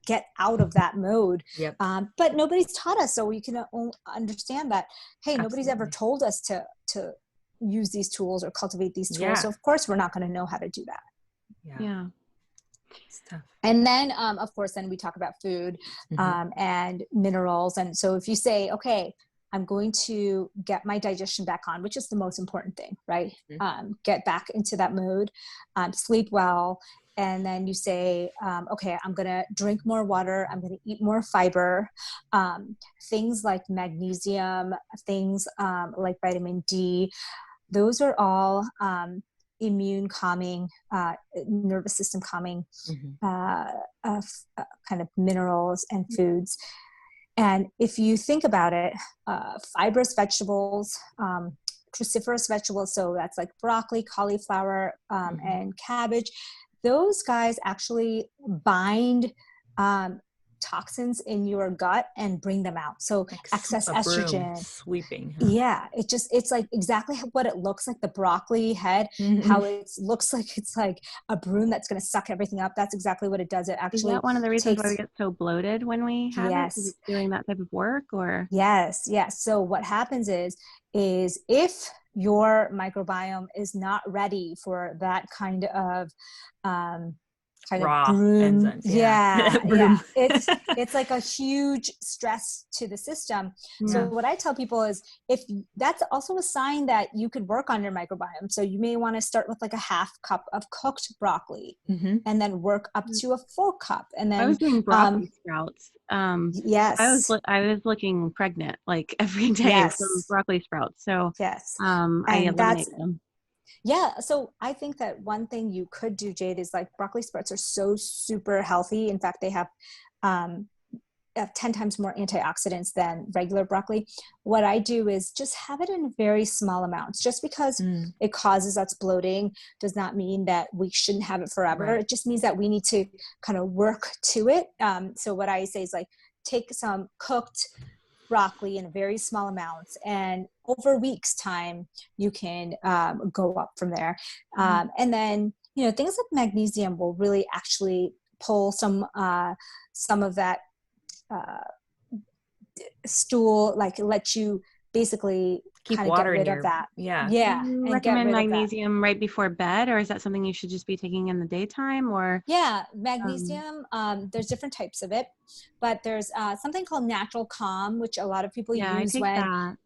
S3: get out of that mode.
S1: Yep.
S3: But nobody's taught us, so we can understand that, hey, nobody's ever told us to use these tools or cultivate these tools. So of course we're not going to know how to do that.
S2: Yeah.
S1: It's tough.
S3: And then, of course, then we talk about food and minerals. And so if you say, okay, I'm going to get my digestion back on, which is the most important thing, right? Get back into that mode, sleep well. And then you say, okay, I'm going to drink more water. I'm going to eat more fiber. Things like magnesium, things like vitamin D, those are all immune calming, nervous system calming kind of minerals and foods. And if you think about it, fibrous vegetables, cruciferous vegetables, so that's like broccoli, cauliflower, and cabbage, those guys actually bind toxins in your gut and bring them out. So like excess estrogen
S1: sweeping.
S3: Yeah, it's like exactly what it looks like, the broccoli head, how it looks like it's like a broom that's going to suck everything up. That's exactly what it does. It actually
S2: is that one of the reasons why we get so bloated when we have it? Is it doing that type of work, or?
S3: Yes. So what happens is if your microbiome is not ready for that kind of
S1: raw
S3: broom.
S1: enzymes.
S3: Yeah. It's like a huge stress to the system. So what I tell people is, if that's also a sign that you could work on your microbiome. So you may want to start with like a half cup of cooked broccoli and then work up to a full cup. And then
S2: I was doing broccoli sprouts.
S3: Yes.
S2: I was looking pregnant like every day from broccoli sprouts. So I eliminate them.
S3: Yeah. So I think that one thing you could do, Jade, is like broccoli sprouts are so super healthy. In fact, they have 10 times more antioxidants than regular broccoli. What I do is just have it in very small amounts. Just because it causes us bloating does not mean that we shouldn't have it forever. Right. It just means that we need to kind of work to it. So what I say is like, take some cooked broccoli in very small amounts, and over weeks time you can go up from there. And then things like magnesium will really actually pull some of that stool, like let you basically
S1: keep
S3: kind of
S1: water
S3: get rid
S1: in
S3: of that.
S2: Do you recommend magnesium right before bed, or is that something you should just be taking in the daytime? Or
S3: magnesium, there's different types of it, but there's something called natural calm, which a lot of people use
S2: I take that.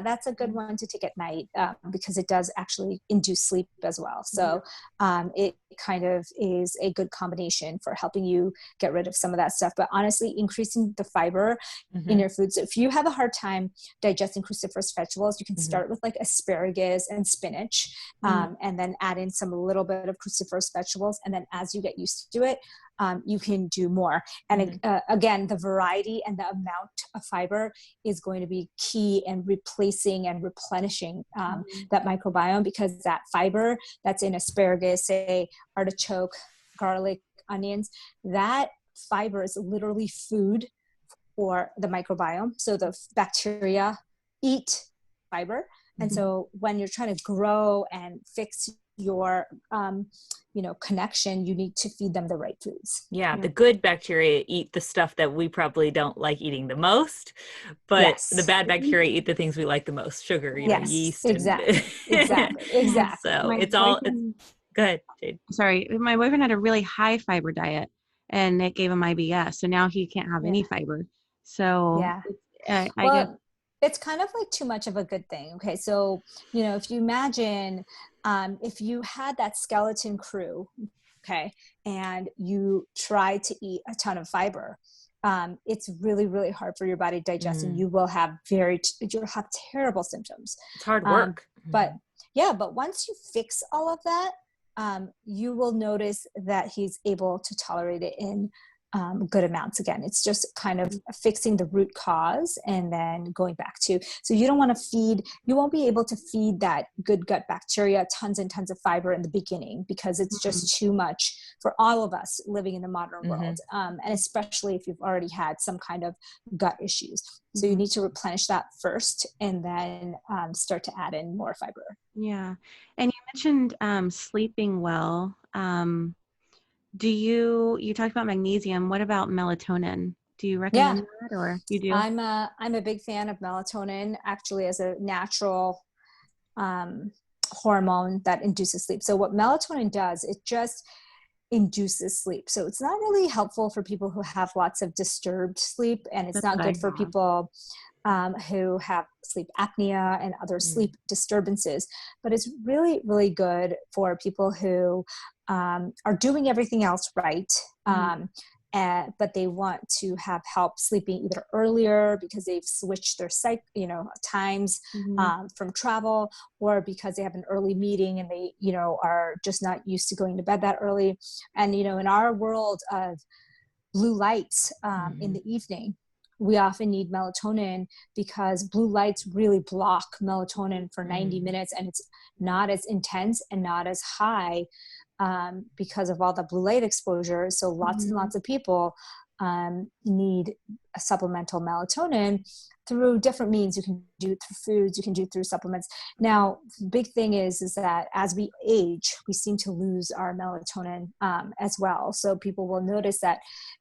S3: That's a good one to take at night because it does actually induce sleep as well. So it kind of is a good combination for helping you get rid of some of that stuff. But honestly, increasing the fiber in your food. So if you have a hard time digesting cruciferous vegetables, you can start with like asparagus and spinach, and then add in some little bit of cruciferous vegetables. And then as you get used to it, you can do more. And again, the variety and the amount of fiber is going to be key in replacing and replenishing that microbiome, because that fiber that's in asparagus, say artichoke, garlic, onions, that fiber is literally food for the microbiome. So the bacteria eat fiber. And so when you're trying to grow and fix your connection, you need to feed them the right foods.
S1: The good bacteria eat the stuff that we probably don't like eating the most, but the bad bacteria eat the things we like the most: sugar, yeast.
S3: Exactly.
S1: So go ahead, Jade.
S2: Sorry, my boyfriend had a really high fiber diet, and it gave him IBS, so now he can't have any fiber. So
S3: it's kind of like too much of a good thing. Okay, so if you imagine if you had that skeleton crew, okay, and you try to eat a ton of fiber, it's really, really hard for your body to digest, and you will have you'll have terrible symptoms.
S1: It's hard work.
S3: But once you fix all of that, you will notice that he's able to tolerate it in good amounts. Again, it's just kind of fixing the root cause and then going back to, so you don't want to you won't be able to feed that good gut bacteria tons and tons of fiber in the beginning, because it's just too much for all of us living in the modern world. And especially if you've already had some kind of gut issues. So you need to replenish that first and then start to add in more fiber.
S2: Yeah. And you mentioned sleeping well. You talked about magnesium. What about melatonin? Do you recommend that, or you do?
S3: I'm a big fan of melatonin, actually, as a natural hormone that induces sleep. So what melatonin does, it just induces sleep. So it's not really helpful for people who have lots of disturbed sleep, and it's not good for people who have sleep apnea and other sleep disturbances. But it's really, really good for people who are doing everything else right, but they want to have help sleeping either earlier because they've switched their times from travel, or because they have an early meeting and they are just not used to going to bed that early. And in our world of blue lights in the evening, we often need melatonin because blue lights really block melatonin for 90 minutes, and it's not as intense and not as high because of all the blue light exposure. So lots and lots of people need a supplemental melatonin through different means. You can do it through foods, you can do it through supplements. Now, the big thing is that as we age, we seem to lose our melatonin as well. So people will notice that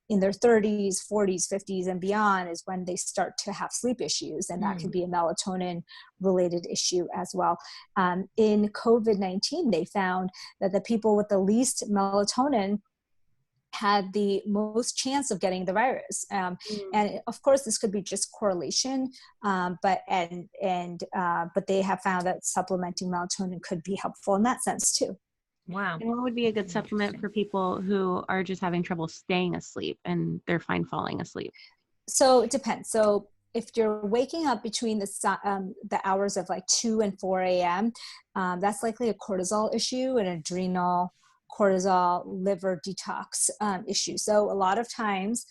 S3: in their 30s, 40s, 50s, and beyond is when they start to have sleep issues. And that can be a melatonin related issue as well. In COVID-19, they found that the people with the least melatonin had the most chance of getting the virus. And of course, this could be just correlation, but they have found that supplementing melatonin could be helpful in that sense too.
S1: Wow.
S2: And what would be a good supplement for people who are just having trouble staying asleep and they're fine falling asleep?
S3: So it depends. So if you're waking up between the hours of like 2 and 4 a.m., that's likely a cortisol issue, an adrenal cortisol liver detox issue. So a lot of times,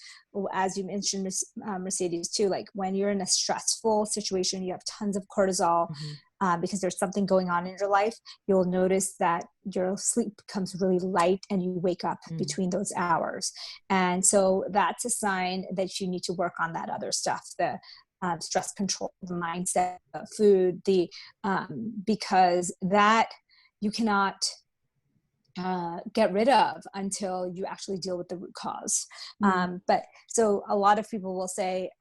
S3: as you mentioned, Mercedes, too, like when you're in a stressful situation, you have tons of cortisol because there's something going on in your life, you'll notice that your sleep becomes really light and you wake up between those hours. And so that's a sign that you need to work on that other stuff, the stress control, the mindset, the food, because that you cannot get rid of until you actually deal with the root cause. But so a lot of people will say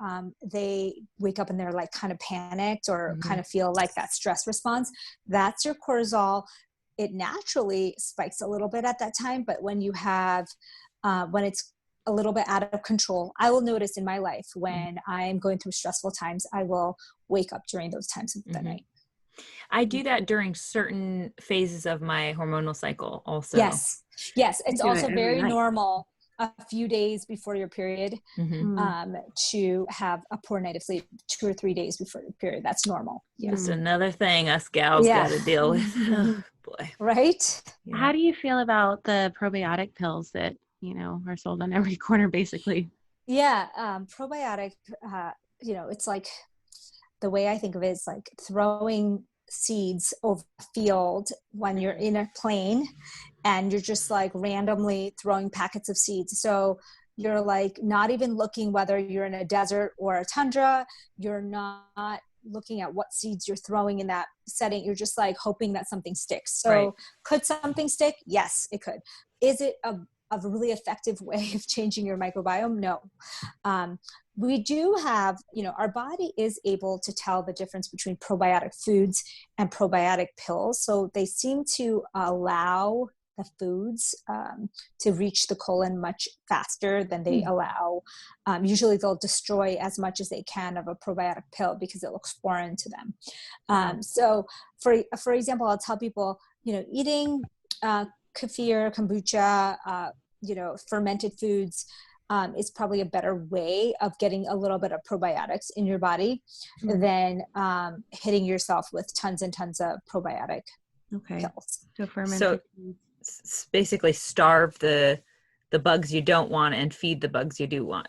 S3: they wake up and they're like kind of panicked or kind of feel like that stress response. That's your cortisol. It naturally spikes a little bit at that time, but when you have, when it's a little bit out of control, I will notice in my life when I'm going through stressful times, I will wake up during those times of the night.
S1: I do that during certain phases of my hormonal cycle also.
S3: Yes. It's also very normal a few days before your period to have a poor night of sleep, 2 or 3 days before your period. That's normal.
S1: Just another thing us gals got to deal with. Oh, boy.
S3: Right?
S2: Yeah. How do you feel about the probiotic pills that, are sold on every corner basically?
S3: Yeah. Probiotic, it's like, the way I think of it is like throwing seeds over a field when you're in a plane and you're just like randomly throwing packets of seeds. So you're like not even looking whether you're in a desert or a tundra. You're not looking at what seeds you're throwing in that setting. You're just like hoping that something sticks. So could something stick? Yes, it could. Is it a really effective way of changing your microbiome? No. We do have, our body is able to tell the difference between probiotic foods and probiotic pills. So they seem to allow the foods to reach the colon much faster than they allow. Usually they'll destroy as much as they can of a probiotic pill because it looks foreign to them. So for example, I'll tell people, eating kefir, kombucha, fermented foods is probably a better way of getting a little bit of probiotics in your body than hitting yourself with tons and tons of probiotic pills.
S2: So fermented foods.
S1: basically starve the bugs you don't want and feed the bugs you do want.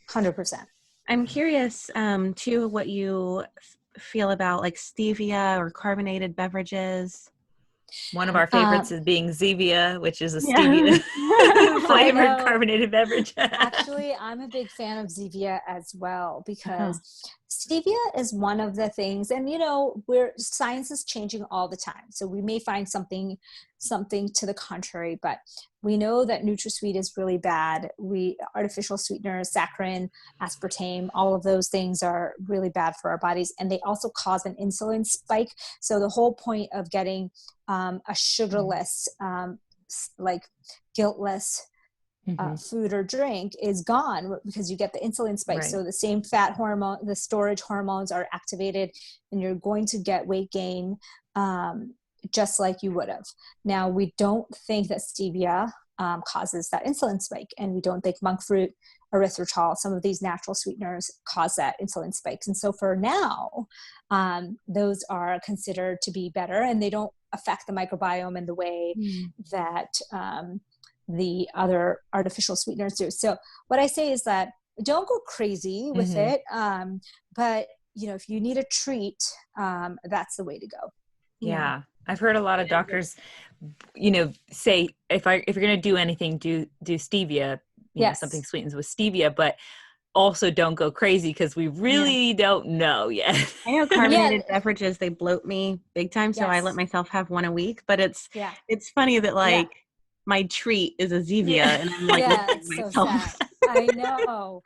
S3: 100%.
S2: I'm curious too what you feel about like stevia or carbonated beverages.
S1: One of our favorites is being Zevia, which is a
S2: Yeah.
S1: stevia flavored carbonated beverage.
S3: Actually, I'm a big fan of Zevia as well, because
S2: Uh-huh.
S3: stevia is one of the things, and science is changing all the time. So we may find something to the contrary, but we know that NutraSweet is really bad. Artificial sweeteners, saccharin, aspartame, all of those things are really bad for our bodies, and they also cause an insulin spike. So the whole point of getting a sugarless, like guiltless food or drink is gone, because you get the insulin spike.
S1: Right.
S3: So the same fat hormone, the storage hormones are activated, and you're going to get weight gain just like you would have. Now, we don't think that stevia causes that insulin spike, and we don't think monk fruit, erythritol, some of these natural sweeteners cause that insulin spikes. And so for now, those are considered to be better, and they don't affect the microbiome in the way that the other artificial sweeteners do. So what I say is that don't go crazy with it. But if you need a treat, that's the way to go.
S1: Yeah. I've heard a lot of doctors, say if you're going to do anything, do stevia, something sweetens with stevia, but also don't go crazy, because we really don't know yet.
S2: I know carbonated beverages, they bloat me big time. So I let myself have one a week, but it's funny that my treat is a Zevia and I'm like,
S3: it's so sad. I know.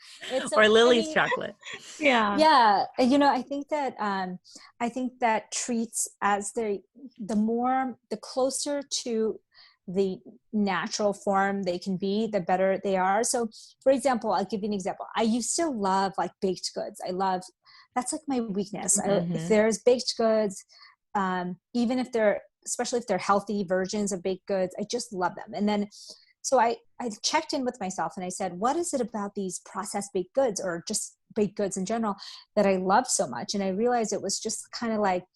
S1: Or Lily's chocolate.
S3: Yeah. I think that treats, as the closer to the natural form they can be, the better they are. So for example, I'll give you an example. I used to love like baked goods. That's like my weakness. If there's baked goods, even if especially if they're healthy versions of baked goods, I just love them. And then, so I checked in with myself and I said, what is it about these processed baked goods, or just baked goods in general, that I love so much? And I realized it was just kind of like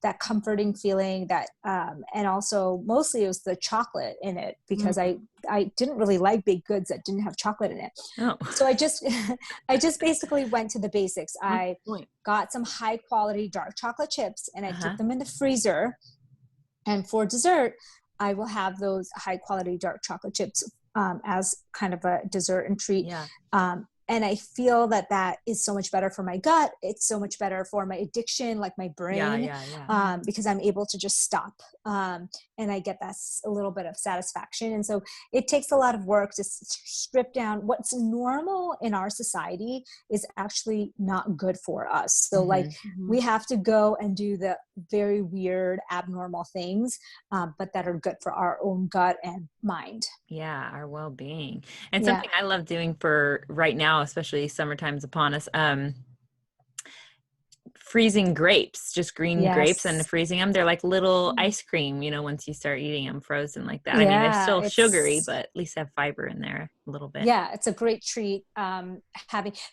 S3: that comforting feeling that, and also mostly it was the chocolate in it, because I didn't really like baked goods that didn't have chocolate in it.
S1: Oh.
S3: So I just basically went to the basics. I got some high quality dark chocolate chips, and I took them in the freezer. And for dessert, I will have those high quality dark chocolate chips as kind of a dessert and treat. And I feel that is so much better for my gut. It's so much better for my addiction, like my brain, because I'm able to just stop. And I get that a little bit of satisfaction. And so it takes a lot of work to strip down what's normal in our society is actually not good for us. So we have to go and do the very weird, abnormal things, but that are good for our own gut and mind.
S1: Yeah, our well-being. And something I love doing for right now, especially summertime's upon us, freezing grapes, just green grapes, and freezing them. They're like little ice cream, once you start eating them frozen like that. I mean, they're still sugary, but at least have fiber in there a little bit.
S3: Yeah, it's a great treat.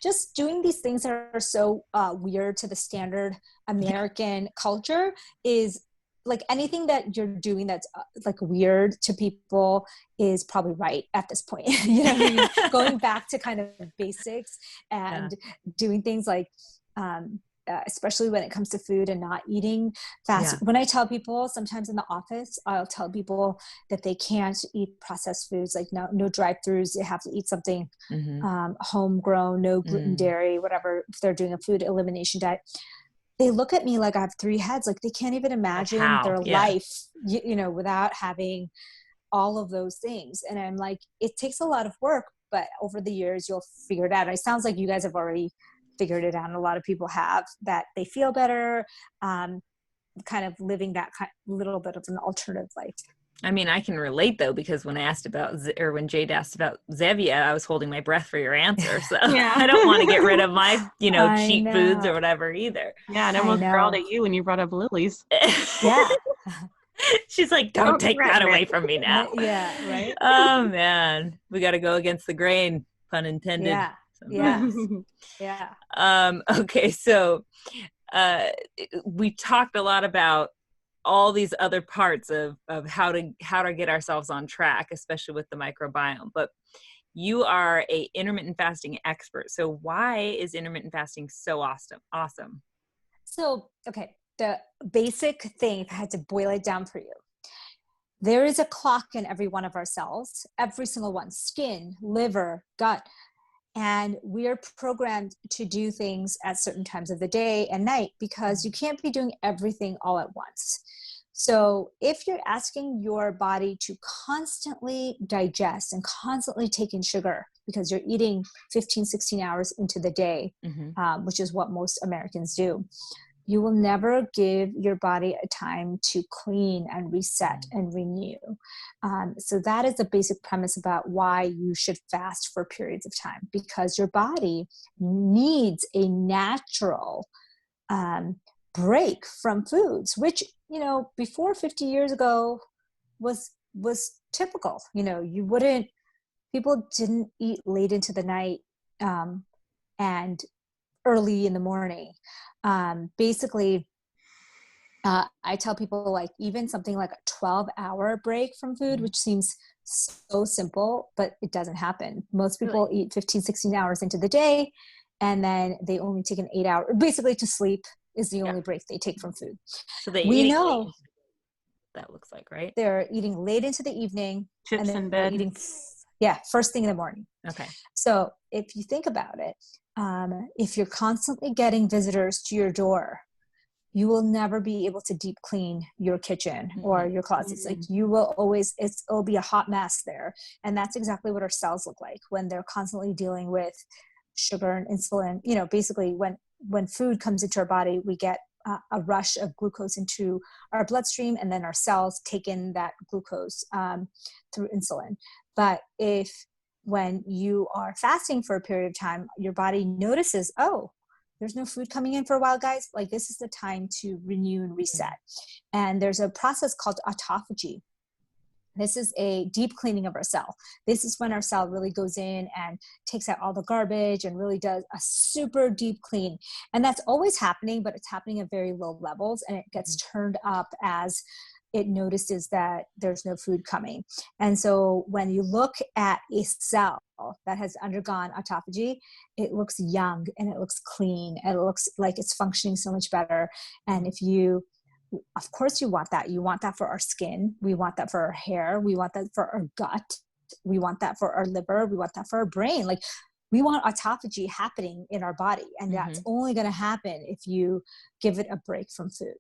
S3: Just doing these things that are so weird to the standard American culture is like anything that you're doing that's like weird to people is probably right at this point. Going back to kind of basics and doing things like, especially when it comes to food and not eating fast. When I tell people, sometimes in the office, I'll tell people that they can't eat processed foods, like no drive-throughs. They have to eat something homegrown, no gluten, dairy, whatever, if they're doing a food elimination diet. They look at me like I have three heads. Like they can't even imagine their life, without having all of those things. And I'm like, it takes a lot of work, but over the years you'll figure it out. And it sounds like you guys have already figured it out. And a lot of people have, that they feel better, kind of living that little bit of an alternative life.
S1: I mean, I can relate though, because when when Jade asked about Zevia, I was holding my breath for your answer. So I don't want to get rid of my, cheap foods or whatever either.
S2: Yeah. And I almost growled at you when you brought up Lily's.
S3: Yeah.
S1: She's like, don't take that away from me now.
S3: Yeah. Right.
S1: Oh man. We got to go against the grain, pun intended.
S3: Yeah. Yeah. Yeah.
S1: Okay. So, we talked a lot about all these other parts of how to get ourselves on track, especially with the microbiome. But you are a intermittent fasting expert. So why is intermittent fasting so awesome?
S3: So, okay, the basic thing, if I had to boil it down for you, there is a clock in every one of our cells, every single one, skin, liver, gut, and we're programmed to do things at certain times of the day and night because you can't be doing everything all at once. So if you're asking your body to constantly digest and constantly take in sugar because you're eating 15, 16 hours into the day, which is what most Americans do, you will never give your body a time to clean and reset and renew. So that is the basic premise about why you should fast for periods of time, because your body needs a natural break from foods, which, you know, before 50 years ago was typical. You know, people didn't eat late into the night and early in the morning. Basically, I tell people, like, even something like a 12-hour break from food, which seems so simple, but it doesn't happen. Most people eat 15, 16 hours into the day, and then they only take an 8-hour, basically to sleep is the only break they take from food.
S1: So we know that looks like, right?
S3: They're eating late into the evening,
S2: chips
S3: and
S2: in bed.
S3: eating, first thing in the morning.
S1: Okay.
S3: So if you think about it, if you're constantly getting visitors to your door, you will never be able to deep clean your kitchen or your closets. Like, you will always, it'll be a hot mess there. And that's exactly what our cells look like when they're constantly dealing with sugar and insulin. You know, basically when food comes into our body, we get a rush of glucose into our bloodstream, and then our cells take in that glucose through insulin. But when you are fasting for a period of time, your body notices, oh, there's no food coming in for a while, guys. Like, this is the time to renew and reset. And there's a process called autophagy. This is a deep cleaning of our cell. This is when our cell really goes in and takes out all the garbage and really does a super deep clean. And that's always happening, but it's happening at very low levels, and it gets turned up as it notices that there's no food coming. And so when you look at a cell that has undergone autophagy, it looks young and it looks clean and it looks like it's functioning so much better. And of course you want that. You want that for our skin. We want that for our hair. We want that for our gut. We want that for our liver. We want that for our brain. Like, we want autophagy happening in our body. And that's only going to happen if you give it a break from food.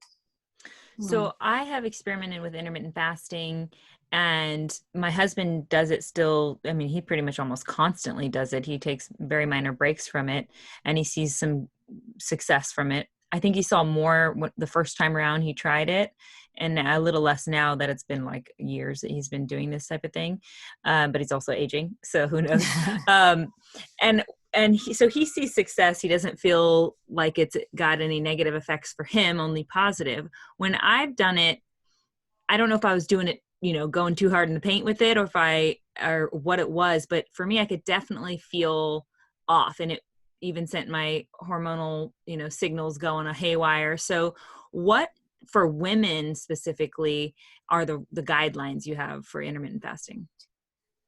S1: So I have experimented with intermittent fasting, and my husband does it still. I mean, he pretty much almost constantly does it. He takes very minor breaks from it, and he sees some success from it. I think he saw more the first time around he tried it, and a little less now that it's been like years that he's been doing this type of thing. But he's also aging, so who knows? So he sees success. He doesn't feel like it's got any negative effects for him, only positive. When I've done it, I don't know if I was doing it, you know, going too hard in the paint with it, or what it was, but for me, I could definitely feel off, and it even sent my hormonal, you know, signals going a haywire. So what, for women specifically, are the guidelines you have for intermittent fasting?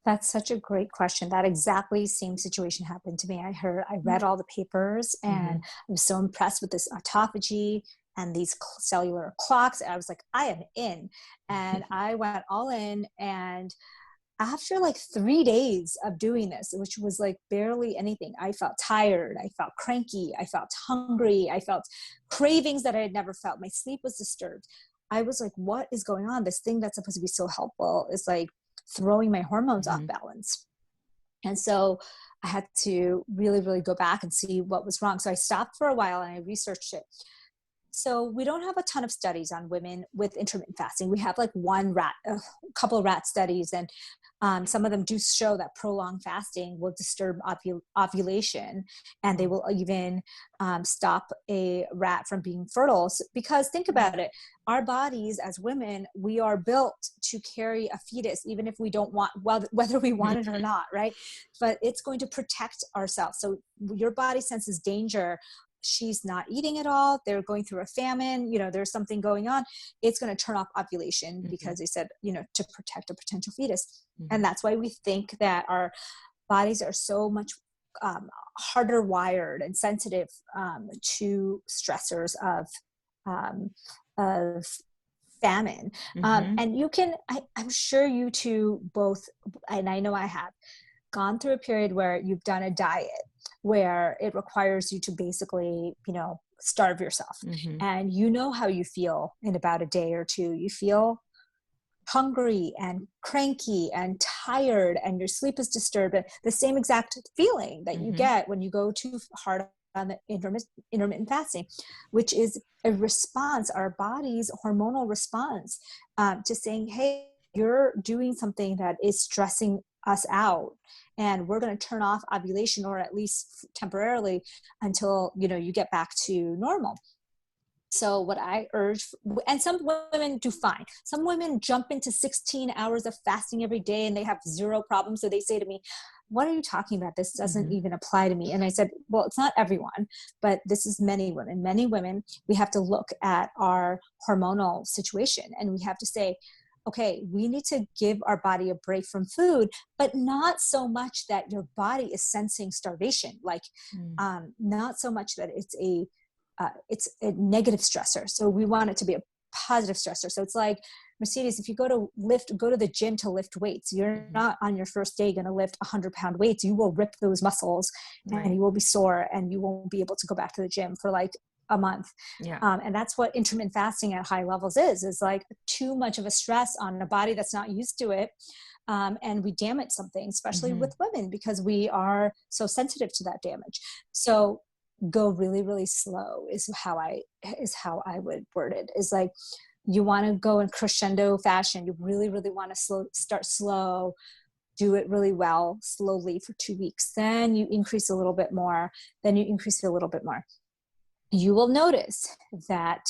S3: That's such a great question. That exactly same situation happened to me. I read all the papers, and I was so impressed with this autophagy and these cellular clocks. I was like, I am in. And I went all in. And after like 3 days of doing this, which was like barely anything, I felt tired. I felt cranky. I felt hungry. I felt cravings that I had never felt. My sleep was disturbed. I was like, what is going on? This thing that's supposed to be so helpful is like throwing my hormones off balance. And so I had to really, really go back and see what was wrong. So I stopped for a while and I researched it. So we don't have a ton of studies on women with intermittent fasting. We have like a couple of rat studies, and some of them do show that prolonged fasting will disturb ovulation, and they will even stop a rat from being fertile. Because think about it, our bodies as women, we are built to carry a fetus, even if we don't want, whether we want it or not, right? But it's going to protect ourselves. So your body senses danger, she's not eating at all, they're going through a famine, there's something going on, it's going to turn off ovulation because they said, to protect a potential fetus. And that's why we think that our bodies are so much harder wired and sensitive to stressors of famine. And you can, I'm sure you two both, and I know I have, gone through a period where you've done a diet where it requires you to basically, starve yourself. And you know how you feel in about a day or two. You feel hungry and cranky and tired, and your sleep is disturbed. The same exact feeling that you get when you go too hard on the intermittent fasting, which is a response, our body's hormonal response to saying, hey, you're doing something that is stressing us out, and we're going to turn off ovulation, or at least temporarily, until you get back to normal. So what I urge, and some women do fine. Some women jump into 16 hours of fasting every day and they have zero problems. So they say to me, what are you talking about? This doesn't even apply to me. And I said, well, it's not everyone, but this is many women. Many women, we have to look at our hormonal situation, and we have to say, okay, we need to give our body a break from food, but not so much that your body is sensing starvation. Like, not so much that it's a negative stressor. So we want it to be a positive stressor. So it's like, Mercedes, if you go to the gym to lift weights, you're not on your first day going to lift 100-pound weights. You will rip those muscles and you will be sore, and you won't be able to go back to the gym for like a month. And that's what intermittent fasting at high levels is like too much of a stress on a body that's not used to it. And we damage something, especially with women, because we are so sensitive to that damage. So go really, really slow is how I would word it. Is like, you want to go in crescendo fashion. You really, really want to start slow, do it really well, slowly for 2 weeks. Then you increase a little bit more. Then you increase it a little bit more. You will notice that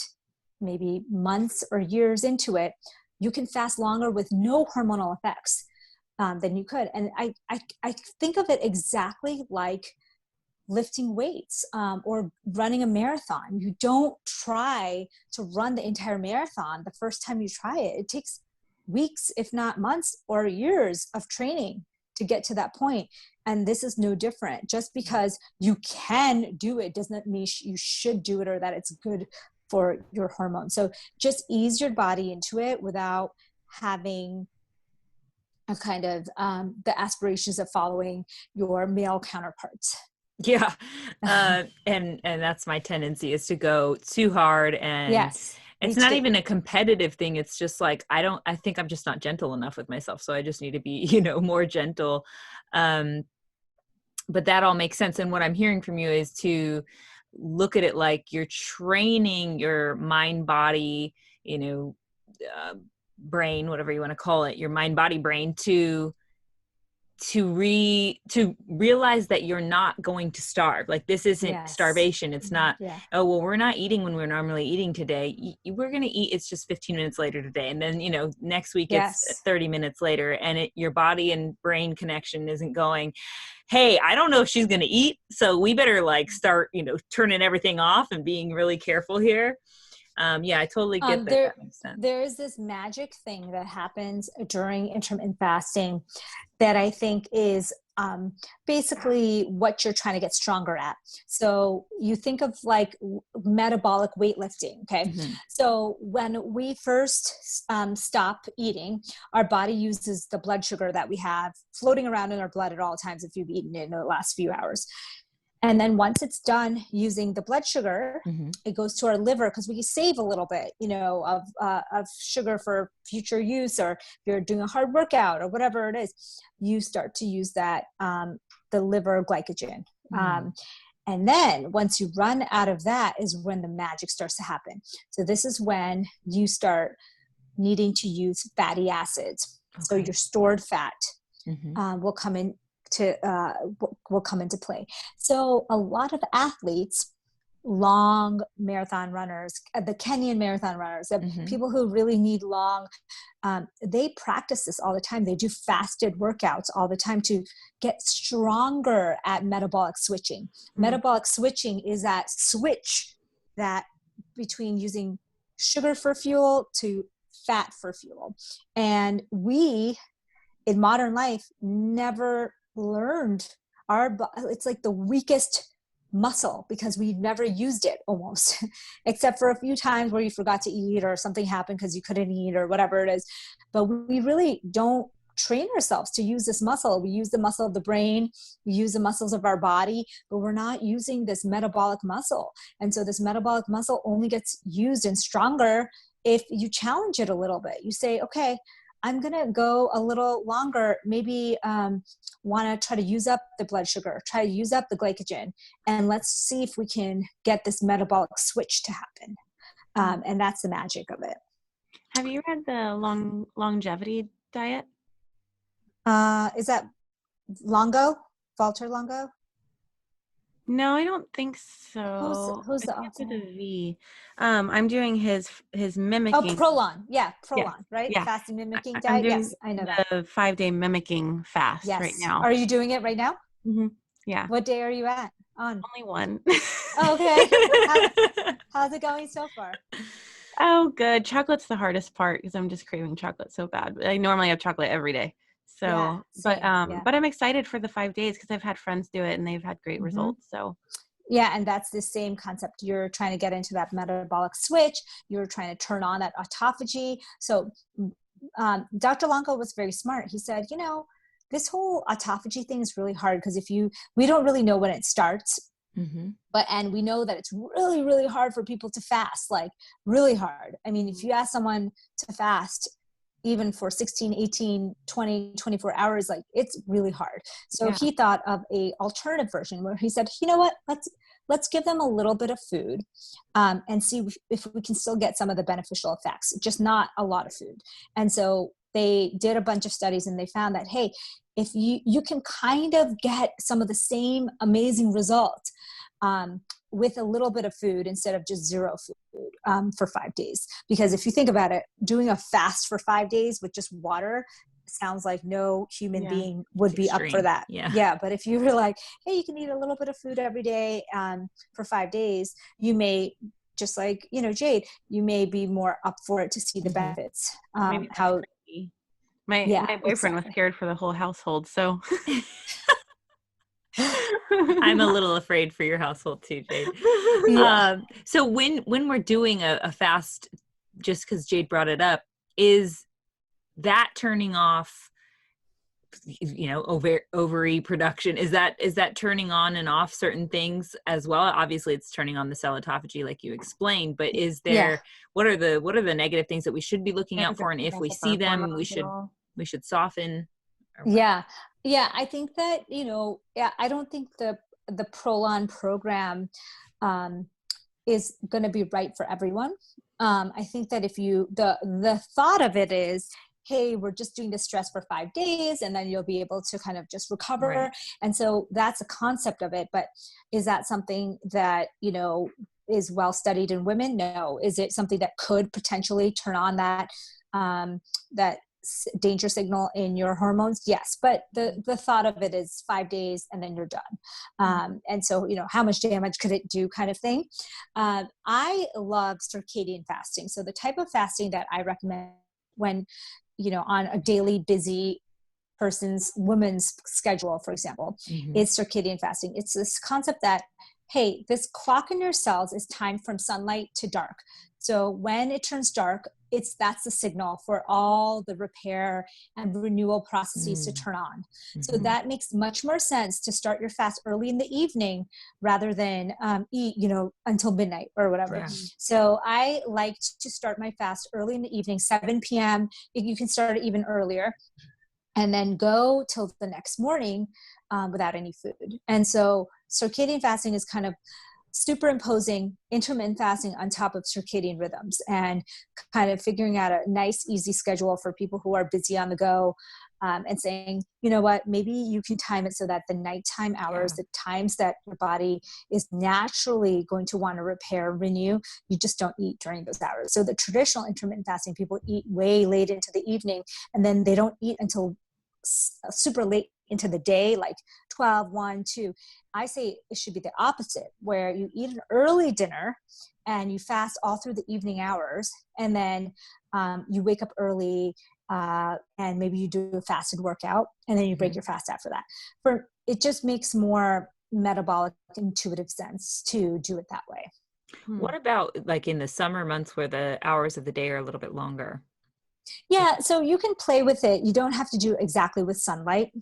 S3: maybe months or years into it, you can fast longer with no hormonal effects than you could. And I think of it exactly like lifting weights or running a marathon. You don't try to run the entire marathon the first time you try it. It takes weeks, if not months or years of training to get to that point. And this is no different. Just because you can do it doesn't mean you should do it or that it's good for your hormones. So just ease your body into it without having a kind of the aspirations of following your male counterparts.
S1: Yeah. And that's my tendency, is to go too hard, and
S3: yes,
S1: it's not even a competitive thing. It's just like, I think I'm just not gentle enough with myself. So I just need to be, more gentle. But that all makes sense. And what I'm hearing from you is to look at it like you're training your mind, body, brain, whatever you want to call it, your mind, body, brain, to realize that you're not going to starve. Like, this isn't starvation. It's not, oh, well, we're not eating when we're normally eating today. We're going to eat. It's just 15 minutes later today. And then, next week it's 30 minutes later, and your body and brain connection isn't going, hey, I don't know if she's going to eat, so we better start, turning everything off and being really careful here. I totally get that. That makes sense.
S3: There is this magic thing that happens during intermittent fasting that I think is basically what you're trying to get stronger at. So you think of like metabolic weightlifting, okay? So when we first stop eating, our body uses the blood sugar that we have floating around in our blood at all times if you've eaten it in the last few hours. And then once it's done using the blood sugar, it goes to our liver, because we save a little bit, of sugar for future use, or if you're doing a hard workout or whatever it is, you start to use that, the liver glycogen. And then once you run out of that is when the magic starts to happen. So this is when you start needing to use fatty acids. Okay. So your stored fat will come in. Will come into play. So a lot of athletes long marathon runners, the Kenyan marathon runners, people who really need long, they practice this all the time. They do fasted workouts all the time to get stronger at metabolic switching. Metabolic switching is that switch that between using sugar for fuel to fat for fuel. And we, in modern life, never learned it's like the weakest muscle because we've never used it almost, except for a few times where you forgot to eat or something happened because you couldn't eat or whatever it is. But we really don't train ourselves to use this muscle. We use the muscle of the brain, we use the muscles of our body, but we're not using this metabolic muscle. And so this metabolic muscle only gets used and stronger if you challenge it a little bit. You say, okay, I'm going to go a little longer, maybe want to try to use up the blood sugar, try to use up the glycogen, and let's see if we can get this metabolic switch to happen. And that's the magic of it.
S2: Have you read the longevity diet?
S3: Is that Longo? Walter Longo?
S2: No, I don't think so.
S3: Who's the
S2: It's
S3: author?
S2: with a V. I'm doing his mimicking.
S3: Oh, Prolon. Yeah, Prolon,
S2: Yes.
S3: right?
S2: Yeah.
S3: Fasting mimicking
S2: I'm
S3: diet.
S2: doing
S3: Yes, I know that.
S2: the 5-day mimicking fast right
S3: Yes.
S2: now.
S3: Are you doing it right now?
S2: Mm-hmm. Yeah.
S3: What day are you on?
S2: Only one.
S3: Okay. How's it going so far?
S2: Oh, good. Chocolate's the hardest part because I'm just craving chocolate so bad. I normally have chocolate every day. So,
S3: Yeah, same.
S2: but I'm excited for the 5 days because I've had friends do it and they've had great results. So,
S3: yeah, and that's the same concept. You're trying to get into that metabolic switch. You're trying to turn on that autophagy. So, Dr. Longo was very smart. He said, this whole autophagy thing is really hard because we don't really know when it starts. And we know that it's really, really hard for people to fast, like really hard. I mean, if you ask someone to fast, even for 16, 18, 20, 24 hours, like it's really hard. So he thought of a alternative version where he said, you know what, let's give them a little bit of food and see if we can still get some of the beneficial effects, just not a lot of food. And so they did a bunch of studies and they found that, hey, if you can kind of get some of the same amazing results with a little bit of food instead of just zero food for 5 days. Because if you think about it, doing a fast for 5 days with just water sounds like no human being would be up for that. Yeah. But if you were like, hey, you can eat a little bit of food every day for 5 days, you may, just like, Jade, you may be more up for it to see the benefits.
S2: my boyfriend was scared for the whole household. So
S1: I'm a little afraid for your household too, Jade. So when we're doing a fast, just because Jade brought it up, is that turning off, ovary production? Is that turning on and off certain things as well? Obviously, it's turning on the cell autophagy, like you explained. But is there what are the negative things that we should be looking out for? And if we see them, we should soften.
S3: Yeah. I think that, I don't think the Prolon program is going to be right for everyone. I think that if the thought of it is, hey, we're just doing the stress for 5 days and then you'll be able to kind of just recover. Right. And so that's a concept of it. But is that something that, is well studied in women? No. Is it something that could potentially turn on that danger signal in your hormones? Yes. But the thought of it is 5 days and then you're done. And so, how much damage could it do kind of thing? I love circadian fasting. So the type of fasting that I recommend when, on a daily busy woman's schedule, for example, is circadian fasting. It's this concept that, hey, this clock in your cells is timed from sunlight to dark. So when it turns dark, that's the signal for all the repair and renewal processes to turn on. So that makes much more sense to start your fast early in the evening rather than eat, until midnight or whatever. Yeah. So I like to start my fast early in the evening, 7 p.m. You can start it even earlier, and then go till the next morning without any food. And so circadian fasting is kind of superimposing intermittent fasting on top of circadian rhythms and kind of figuring out a nice, easy schedule for people who are busy on the go. and saying, you know what, maybe you can time it so that the nighttime hours, the times that your body is naturally going to want to repair, renew, you just don't eat during those hours. So the traditional intermittent fasting, people eat way late into the evening, and then they don't eat until super late into the day, like 12, 1, 2. I say it should be the opposite, where you eat an early dinner and you fast all through the evening hours, and then you wake up early, and maybe you do a fasted workout, and then you break your fast after that. It just makes more metabolic, intuitive sense to do it that way.
S1: What about like in the summer months where the hours of the day are a little bit longer?
S3: Yeah, so you can play with it. You don't have to do exactly with sunlight.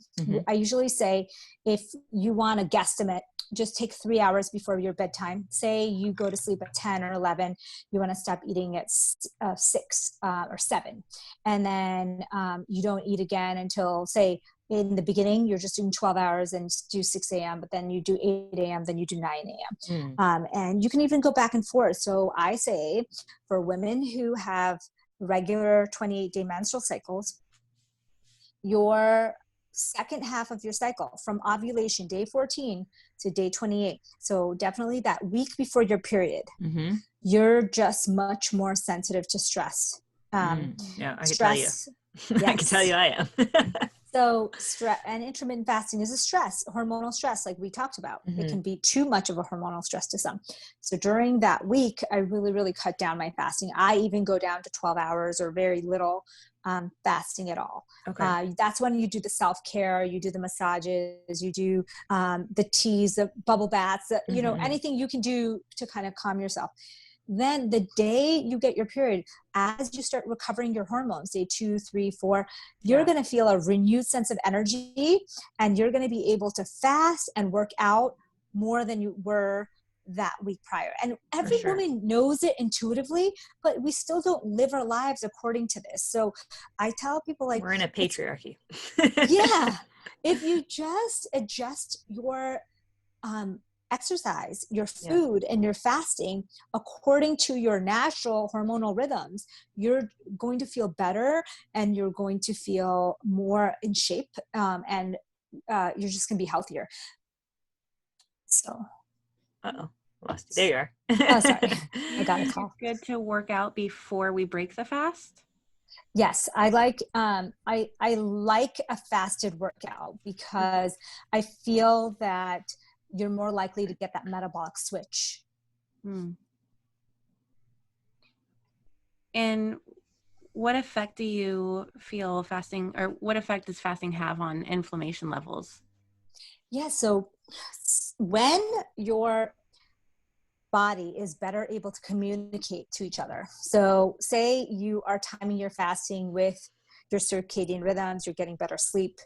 S3: I usually say, if you want a guesstimate, just take 3 hours before your bedtime. Say you go to sleep at 10 or 11, you want to stop eating at 6 or 7. And then you don't eat again until, say, in the beginning, you're just doing 12 hours and do 6 a.m., but then you do 8 a.m., then you do 9 a.m. And you can even go back and forth. So I say, for women who have regular 28-day menstrual cycles, your second half of your cycle, from ovulation, day 14 to day 28, so definitely that week before your period, you're just much more sensitive to stress.
S1: Yeah, I can tell you.
S3: Stress,
S1: I can tell you I am.
S3: So stress and intermittent fasting is a stress, hormonal stress, like we talked about. It can be too much of a hormonal stress to some. So during that week, I really, really cut down my fasting. I even go down to 12 hours or very little fasting at all. That's when you do the self-care, you do the massages, you do the teas, the bubble baths, you know, anything you can do to kind of calm yourself. Then the day you get your period, as you start recovering your hormones, day 2, 3, 4, you're going to feel a renewed sense of energy, and you're going to be able to fast and work out more than you were that week prior. And every woman knows it intuitively, but we still don't live our lives according to this. So I tell people, like,
S1: we're in a patriarchy.
S3: If you just adjust your exercise, your food, and your fasting according to your natural hormonal rhythms, you're going to feel better, and you're going to feel more in shape, and you're just going to be healthier. So
S1: lost you. There you are.
S3: Oh, sorry, I got a call.
S2: It's good to work out before we break the fast.
S3: Yes, I like I like a fasted workout, because I feel that you're more likely to get that metabolic switch.
S2: And what effect do you feel fasting, or what effect does fasting have on inflammation levels?
S3: Yeah, so when your body is better able to communicate to each other. So say you are timing your fasting with your circadian rhythms, you're getting better sleep.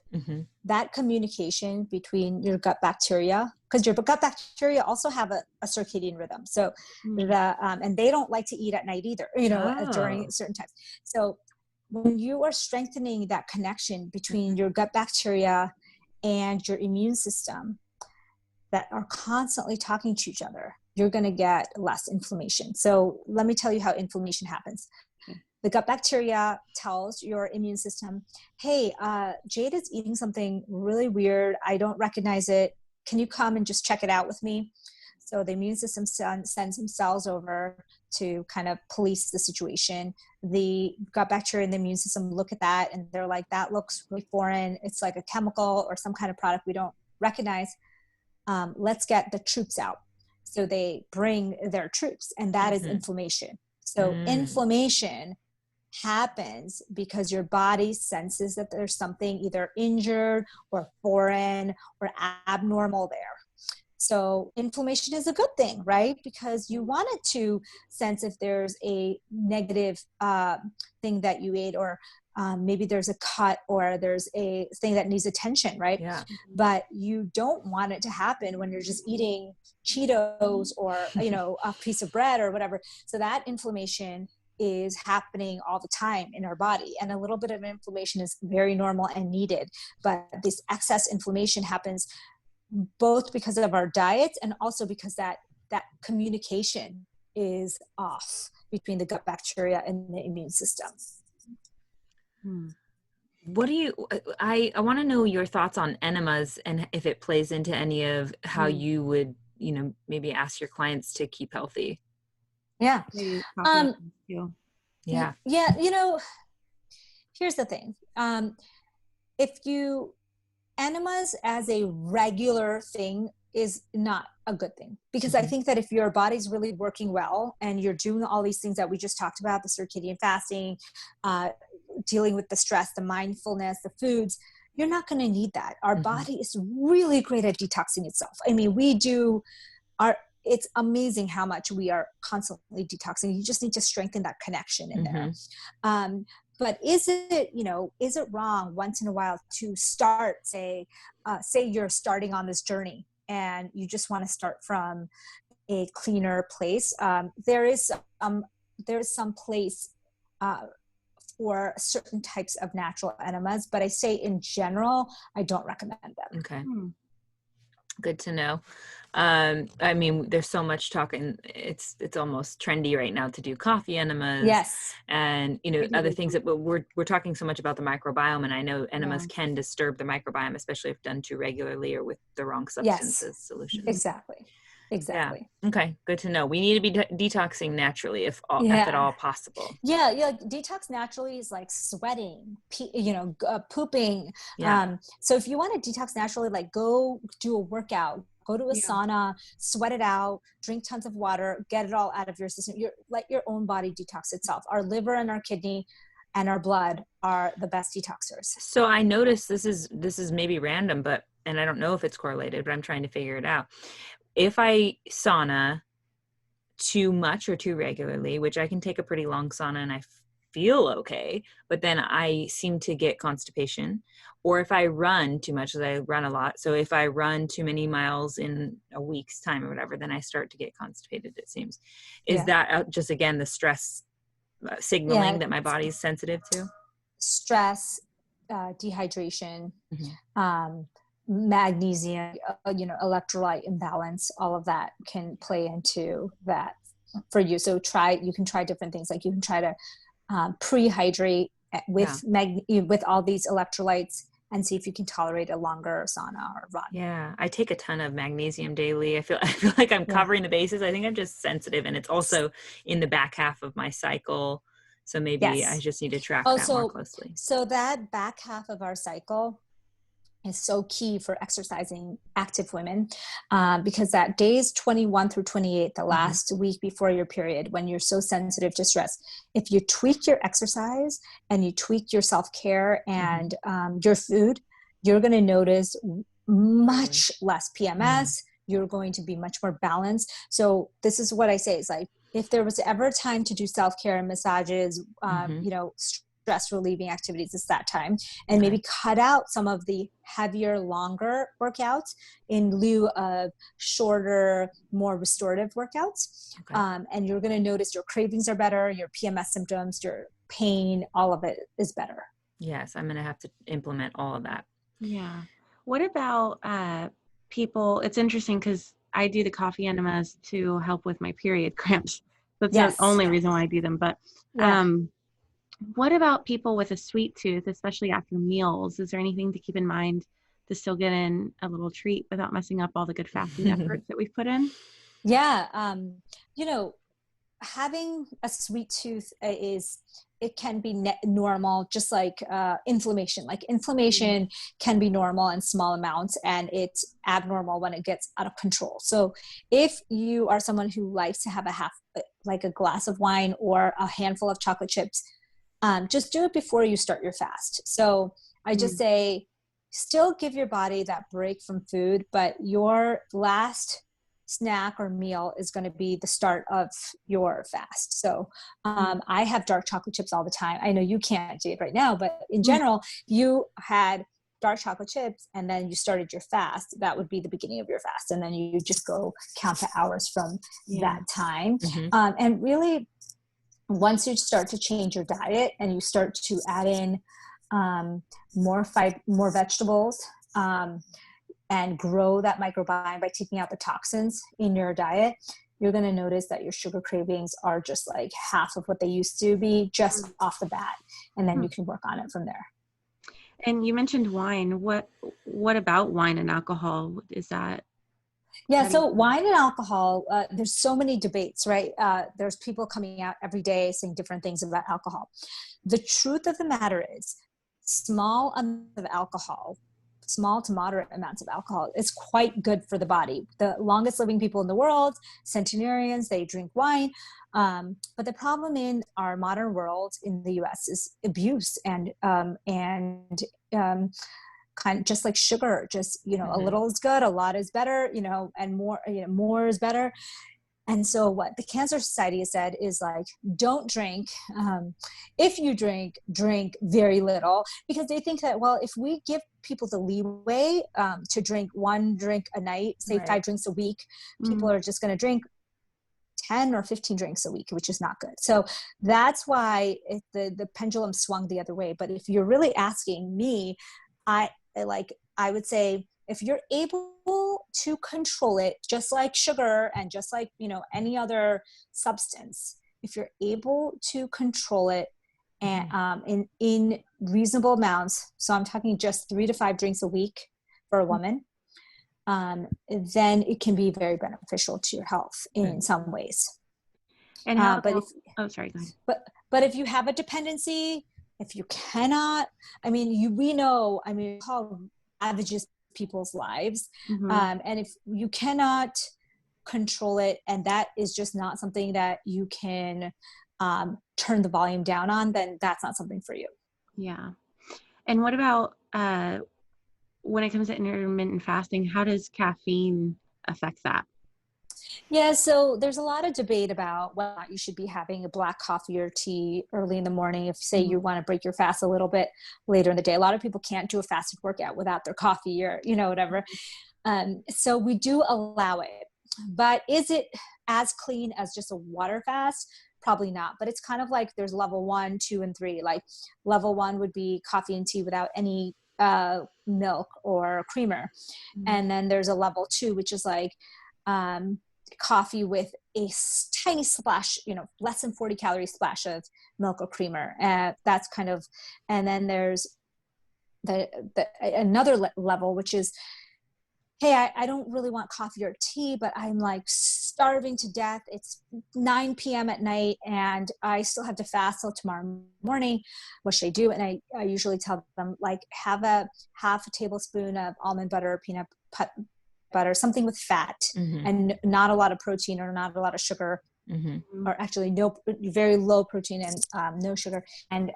S3: That communication between your gut bacteria, because your gut bacteria also have a circadian rhythm. So and they don't like to eat at night either, you know, during certain times. So when you are strengthening that connection between your gut bacteria and your immune system that are constantly talking to each other, you're going to get less inflammation. So let me tell you how inflammation happens. The gut bacteria tells your immune system, hey, Jade is eating something really weird. I don't recognize it. Can you come and just check it out with me? So the immune system sends some cells over to kind of police the situation. The gut bacteria and the immune system look at that, and they're like, that looks really foreign. It's like a chemical or some kind of product we don't recognize. Let's get the troops out. So they bring their troops, and that is inflammation. So inflammation happens because your body senses that there's something either injured or foreign or abnormal there. So inflammation is a good thing, right? Because you want it to sense if there's a negative thing that you ate, or maybe there's a cut, or there's a thing that needs attention, right? But you don't want it to happen when you're just eating Cheetos or, you know, a piece of bread or whatever. So that inflammation is happening all the time in our body, and a little bit of inflammation is very normal and needed. But this excess inflammation happens both because of our diets, and also because that communication is off between the gut bacteria and the immune system.
S1: what do you, I want to know your thoughts on enemas and if it plays into any of how you would, maybe ask your clients to keep healthy.
S3: Yeah.
S2: Yeah.
S3: Yeah. Here's the thing. Enemas as a regular thing is not a good thing, because I think that if your body's really working well and you're doing all these things that we just talked about, the circadian fasting, dealing with the stress, the mindfulness, the foods, you're not going to need that. Our body is really great at detoxing itself. I mean, it's amazing how much we are constantly detoxing. You just need to strengthen that connection in there. But is it wrong once in a while to start, say you're starting on this journey and you just want to start from a cleaner place? There is some place for certain types of natural enemas, but I say in general, I don't recommend them.
S1: Okay. Good to know. I mean, there's so much talk, and it's almost trendy right now to do coffee enemas.
S3: Yes.
S1: And, other things that we're talking so much about the microbiome, and I know enemas can disturb the microbiome, especially if done too regularly or with the wrong substances, solutions.
S3: Exactly.
S1: Yeah. Okay. Good to know. We need to be detoxing naturally if at all possible.
S3: Yeah. Detox naturally is like sweating, pooping.
S1: Yeah.
S3: So if you want to detox naturally, like go do a workout, go to a sauna, sweat it out, drink tons of water, get it all out of your system. Let your own body detox itself. Our liver and our kidney and our blood are the best detoxers.
S1: So I noticed this is maybe random, and I don't know if it's correlated, but I'm trying to figure it out. If I sauna too much or too regularly, which I can take a pretty long sauna and I feel okay, but then I seem to get constipation. Or if I run too much, as I run a lot. So if I run too many miles in a week's time or whatever, then I start to get constipated, it seems. Is that just, again, the stress signaling that my body's sensitive to?
S3: Stress, dehydration, magnesium, electrolyte imbalance, all of that can play into that for you. So you can try different things. Like you can try to pre-hydrate with all these electrolytes and see if you can tolerate a longer sauna or run.
S1: Yeah, I take a ton of magnesium daily. I feel like I'm covering the bases. I think I'm just sensitive, and it's also in the back half of my cycle. So maybe I just need to track that more closely.
S3: So that back half of our cycle is so key for exercising active women, because that days 21 through 28, the last week before your period, when you're so sensitive to stress, if you tweak your exercise and you tweak your self-care and your food, you're going to notice much less PMS. You're going to be much more balanced. So this is what I say is like, if there was ever time to do self-care and massages, stress relieving activities, it's that time. And maybe cut out some of the heavier, longer workouts in lieu of shorter, more restorative workouts. And you're going to notice your cravings are better, your PMS symptoms, your pain, all of it is better.
S1: Yes, I'm going to have to implement all of that.
S2: Yeah. What about people? It's interesting because I do the coffee enemas to help with my period cramps. That's the only reason why I do them. But what about people with a sweet tooth, especially after meals? Is there anything to keep in mind to still get in a little treat without messing up all the good fasting efforts that we've put in?
S3: Yeah. Having a sweet tooth it can be normal, just like inflammation. Like inflammation can be normal in small amounts, and it's abnormal when it gets out of control. So if you are someone who likes to have a glass of wine or a handful of chocolate chips, just do it before you start your fast. So I just say, still give your body that break from food, but your last snack or meal is going to be the start of your fast. So I have dark chocolate chips all the time. I know you can't do it right now, but in general, you had dark chocolate chips and then you started your fast. That would be the beginning of your fast. And then you just go count the hours from that time. And really, once you start to change your diet and you start to add in more vegetables, and grow that microbiome by taking out the toxins in your diet, you're going to notice that your sugar cravings are just half of what they used to be just off the bat. And then you can work on it from there.
S2: And you mentioned wine. What about wine and alcohol? Is that?
S3: Yeah, so wine and alcohol, there's so many debates, right? There's people coming out every day saying different things about alcohol. The truth of the matter is small amounts of alcohol, small to moderate amounts of alcohol is quite good for the body. The longest living people in the world, centenarians, they drink wine. But the problem in our modern world in the US is abuse and kind of just like sugar, just, a little is good, a lot is better, and more, more is better. And so what the Cancer Society has said is like, don't drink. If you drink very little, because they think that, well, if we give people the leeway to drink one drink a night, say 5 drinks a week, people are just going to drink 10 or 15 drinks a week, which is not good. So that's why the pendulum swung the other way. But if you're really asking me, I would say if you're able to control it, just like sugar and just like, any other substance, if you're able to control it and in reasonable amounts, so I'm talking just 3 to 5 drinks a week for a woman, then it can be very beneficial to your health in some ways.
S2: And how? Sorry, go ahead.
S3: But if you have a dependency, if you cannot, we know, how ravages people's lives. And if you cannot control it, and that is just not something that you can turn the volume down on, then that's not something for you.
S2: Yeah. And what about when it comes to intermittent fasting, how does caffeine affect that?
S3: Yeah, so there's a lot of debate about whether or not you should be having a black coffee or tea early in the morning. If, say, you want to break your fast a little bit later in the day. A lot of people can't do a fasted workout without their coffee or, whatever. So we do allow it. But is it as clean as just a water fast? Probably not. But it's kind of like there's level 1, 2, and 3. Like level 1 would be coffee and tea without any milk or creamer. And then there's a level 2, which is like coffee with a tiny splash, less than 40 calorie splash of milk or creamer. That's kind of, and then there's another level, which is, hey, I don't really want coffee or tea, but I'm like starving to death. It's 9 p.m. at night and I still have to fast till tomorrow morning. What should I do? And I usually tell them, like, have a half a tablespoon of almond butter or peanut butter, something with fat and not a lot of protein or not a lot of sugar, or actually very low protein and no sugar, and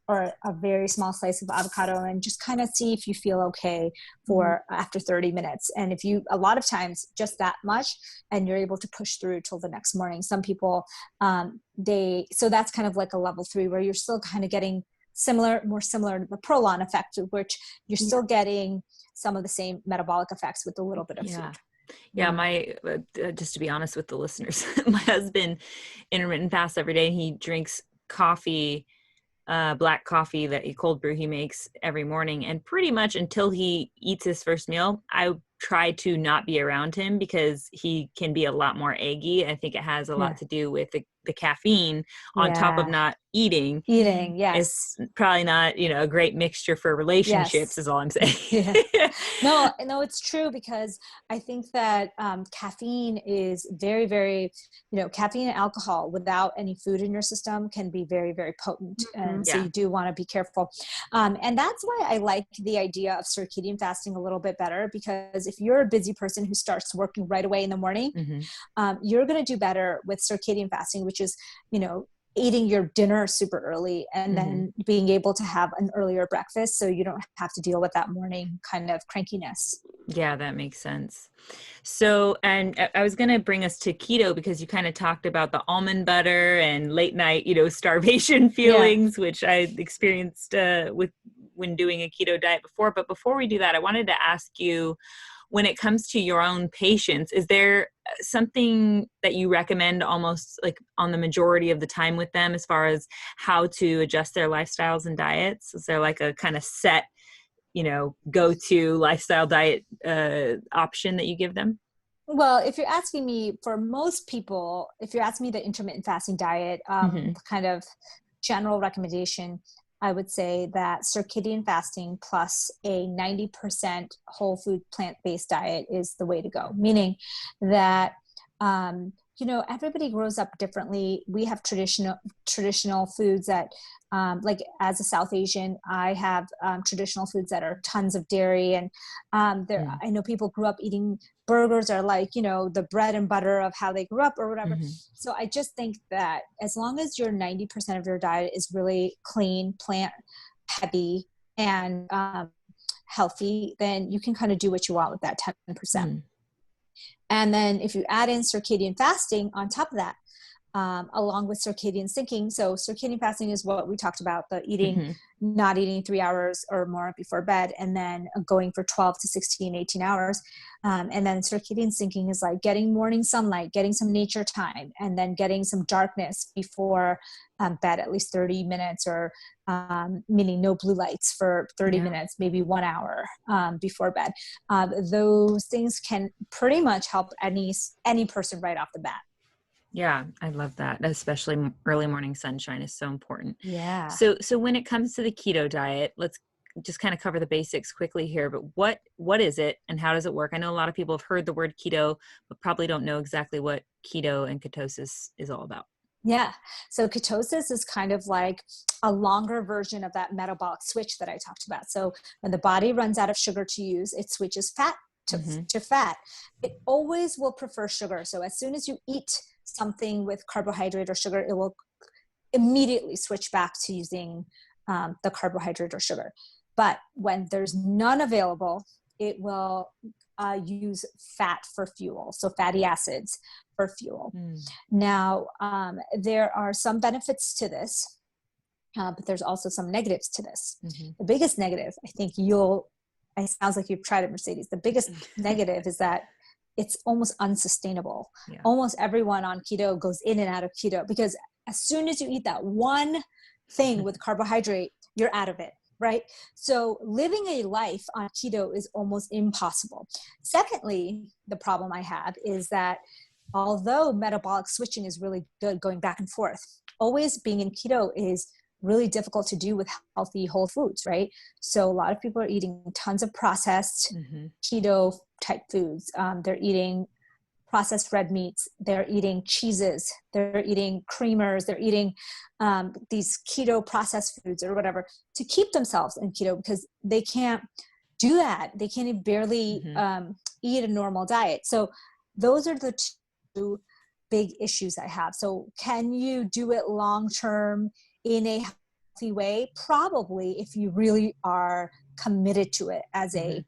S3: or a very small slice of avocado, and just kind of see if you feel okay for after 30 minutes. And if you, a lot of times just that much, and you're able to push through till the next morning. Some people, so that's kind of like a level 3 where you're still kind of getting more similar to the Prolon effect, which you're still getting some of the same metabolic effects with a little bit of food.
S1: Yeah, my just to be honest with the listeners, my husband intermittent fasts every day. He drinks coffee, black coffee that he cold brew he makes every morning, and pretty much until he eats his first meal, I try to not be around him because he can be a lot more eggy. I think it has a lot to do with the caffeine on top of not eating.
S3: Yes.
S1: It's probably not, a great mixture for relationships is all I'm saying.
S3: No, it's true, because I think that caffeine is very, very, caffeine and alcohol without any food in your system can be very, very potent. And so you do want to be careful. And that's why I like the idea of circadian fasting a little bit better, because if you're a busy person who starts working right away in the morning, you're going to do better with circadian fasting, which is, eating your dinner super early and then being able to have an earlier breakfast, so you don't have to deal with that morning kind of crankiness.
S1: Yeah, that makes sense. So, and I was going to bring us to keto because you kind of talked about the almond butter and late night, starvation feelings, which I experienced when doing a keto diet before. But before we do that, I wanted to ask you, when it comes to your own patients, is there something that you recommend almost like on the majority of the time with them as far as how to adjust their lifestyles and diets? Is there like a kind of set, go-to lifestyle diet option that you give them?
S3: Well, if you're asking me, for most people, if you're asking me the intermittent fasting diet, kind of general recommendation, I would say that circadian fasting plus a 90% whole food plant-based diet is the way to go. Meaning that, everybody grows up differently. We have traditional foods that, like as a South Asian, I have traditional foods that are tons of dairy, and I know people grew up eating burgers are like, the bread and butter of how they grew up or whatever. So I just think that as long as your 90% of your diet is really clean, plant heavy, and healthy, then you can kind of do what you want with that 10%. And then if you add in circadian fasting on top of that, along with circadian syncing. So circadian fasting is what we talked about, the eating, not eating 3 hours or more before bed, and then going for 12 to 16, 18 hours. And then circadian syncing is like getting morning sunlight, getting some nature time, and then getting some darkness before bed, at least 30 minutes, or meaning no blue lights for 30 minutes, maybe 1 hour before bed. Those things can pretty much help any person right off the bat.
S1: Yeah, I love that. Especially early morning sunshine is so important.
S3: Yeah.
S1: So when it comes to the keto diet, let's just kind of cover the basics quickly here, but what is it and how does it work? I know a lot of people have heard the word keto, but probably don't know exactly what keto and ketosis is all about.
S3: Yeah. So ketosis is kind of like a longer version of that metabolic switch that I talked about. So when the body runs out of sugar to use, it switches fat to fat. It always will prefer sugar. So as soon as you eat something with carbohydrate or sugar, it will immediately switch back to using the carbohydrate or sugar. But when there's none available, it will use fat for fuel. So fatty acids for fuel. Now, there are some benefits to this, but there's also some negatives to this. The biggest negative, I think it sounds like you've tried it, Mercedes. The biggest negative is that it's almost unsustainable. Almost everyone on keto goes in and out of keto because as soon as you eat that one thing with carbohydrate, you're out of it, right? So living a life on keto is almost impossible. Secondly, the problem I have is that although metabolic switching is really good, going back and forth, always being in keto is really difficult to do with healthy whole foods, right? So a lot of people are eating tons of processed keto type foods. They're eating processed red meats. They're eating cheeses. They're eating creamers. They're eating these keto processed foods or whatever to keep themselves in keto because they can't do that. They can't barely eat a normal diet. So those are the two big issues I have. So can you do it long-term in a healthy way? Probably, if you really are committed to it as a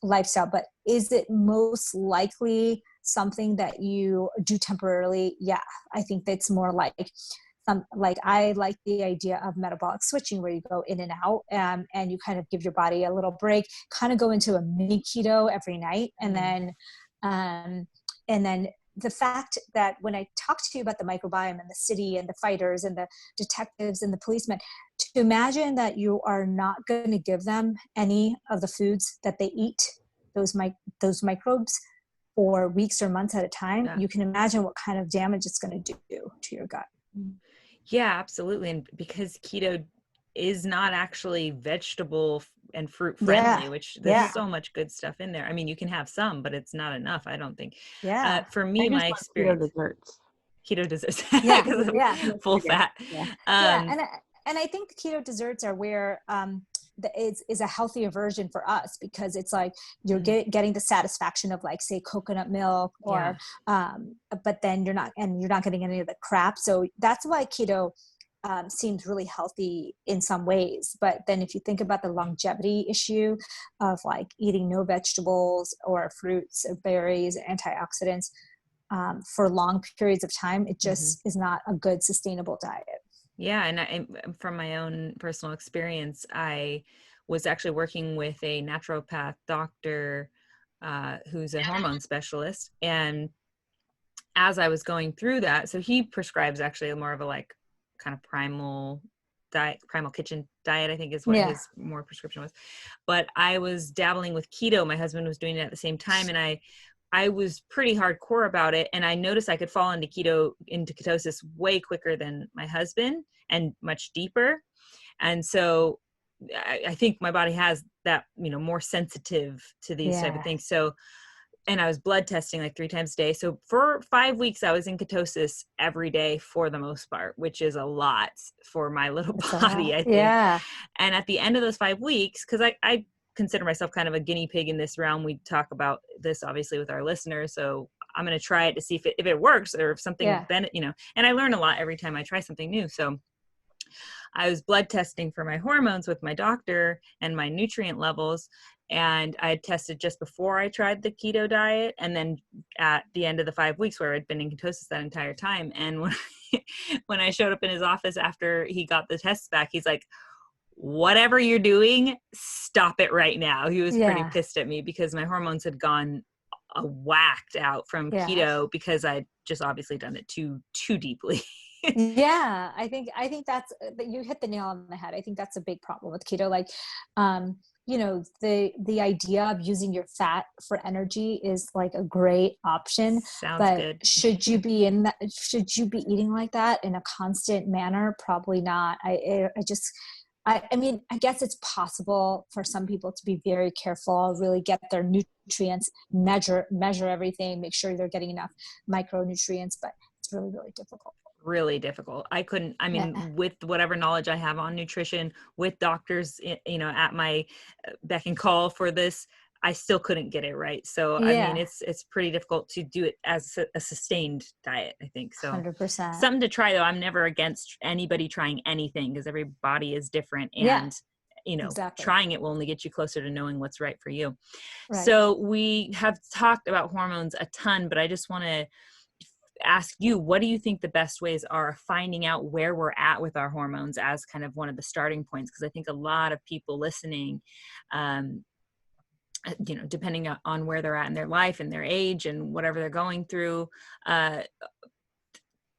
S3: lifestyle. But is it most likely something that you do temporarily? Yeah, I think that's more like I like the idea of metabolic switching where you go in and out and you kind of give your body a little break, kind of go into a mini keto every night. And then the fact that when I talk to you about the microbiome and the city and the fighters and the detectives and the policemen, to imagine that you are not going to give them any of the foods that they eat, those microbes, for weeks or months at a time, you can imagine what kind of damage it's going to do to your gut.
S1: Yeah, absolutely. And because keto is not actually vegetable and fruit friendly, which there's so much good stuff in there. I mean, you can have some, but it's not enough, I don't think. For me, my experience, keto desserts, full fat.
S3: And I think the keto desserts are where is a healthier version for us because it's like you're getting the satisfaction of like say coconut milk or but then you're not getting any of the crap. So that's why keto seems really healthy in some ways. But then if you think about the longevity issue of like eating no vegetables or fruits or berries, antioxidants for long periods of time, it just is not a good sustainable diet.
S1: Yeah. And from my own personal experience, I was actually working with a naturopath doctor who's a hormone specialist. And as I was going through that, so he prescribes actually more of a like kind of primal diet, primal kitchen diet, I think is what his more prescription was. But I was dabbling with keto. My husband was doing it at the same time. And I was pretty hardcore about it. And I noticed I could fall into ketosis way quicker than my husband and much deeper. And so I think my body has that, more sensitive to these type of things. So, and I was blood testing like 3 times a day. So for 5 weeks, I was in ketosis every day for the most part, which is a lot for my little body, I think.
S3: Yeah.
S1: And at the end of those 5 weeks, because I consider myself kind of a guinea pig in this realm. We talk about this obviously with our listeners. So I'm going to try it to see if it works or if something, and I learn a lot every time I try something new. So I was blood testing for my hormones with my doctor and my nutrient levels. And I had tested just before I tried the keto diet. And then at the end of the 5 weeks where I'd been in ketosis that entire time. And when I showed up in his office after he got the tests back, he's like, whatever you're doing, stop it right now. He was pretty pissed at me because my hormones had gone whacked out from keto because I'd just obviously done it too deeply.
S3: Yeah, I think that's, you hit the nail on the head. I think that's a big problem with keto. Like, the idea of using your fat for energy is like a great option.
S1: Sounds good.
S3: Should you be eating like that in a constant manner? Probably not. I mean, I guess it's possible for some people to be very careful, really get their nutrients, measure everything, make sure they're getting enough micronutrients, but it's really, really difficult.
S1: Really difficult. With whatever knowledge I have on nutrition, with doctors, at my beck and call for this, I still couldn't get it right. So, I mean, it's pretty difficult to do it as a sustained diet, I think. So
S3: 100%.
S1: Something to try though. I'm never against anybody trying anything because every body is different, and
S3: exactly.
S1: trying it will only get you closer to knowing what's right for you.
S3: Right.
S1: So we have talked about hormones a ton, but I just want to ask you, what do you think the best ways are of finding out where we're at with our hormones as kind of one of the starting points? Because I think a lot of people listening, depending on where they're at in their life and their age and whatever they're going through,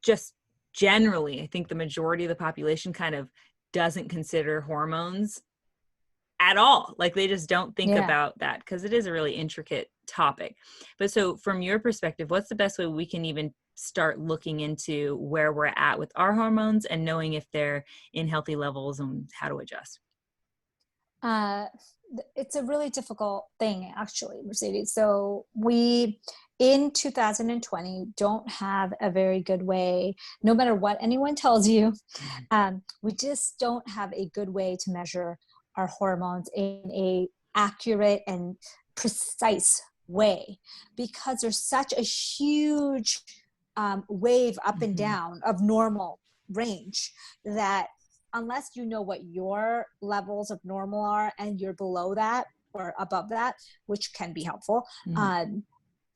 S1: just generally, I think the majority of the population kind of doesn't consider hormones at all. Like they just don't think about that because it is a really intricate topic. But so from your perspective, what's the best way we can even start looking into where we're at with our hormones and knowing if they're in healthy levels and how to adjust?
S3: It's a really difficult thing, actually, Mercedes. So we, in 2020, don't have a very good way, no matter what anyone tells you, we just don't have a good way to measure our hormones in a accurate and precise way, because there's such a huge wave up and down of normal range that unless you know what your levels of normal are and you're below that or above that, which can be helpful,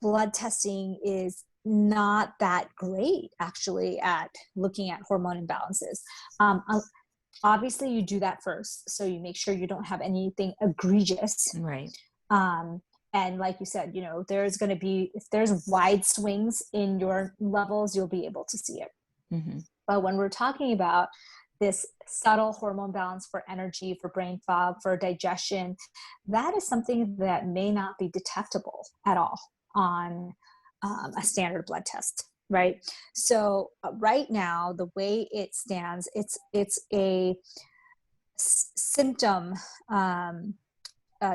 S3: blood testing is not that great actually at looking at hormone imbalances. Obviously you do that first, so you make sure you don't have anything egregious.
S1: Right.
S3: And like you said, there's going to be, if there's wide swings in your levels, you'll be able to see it. But when we're talking about this subtle hormone balance for energy, for brain fog, for digestion, that is something that may not be detectable at all on a standard blood test, right? So right now, the way it stands, it's a symptom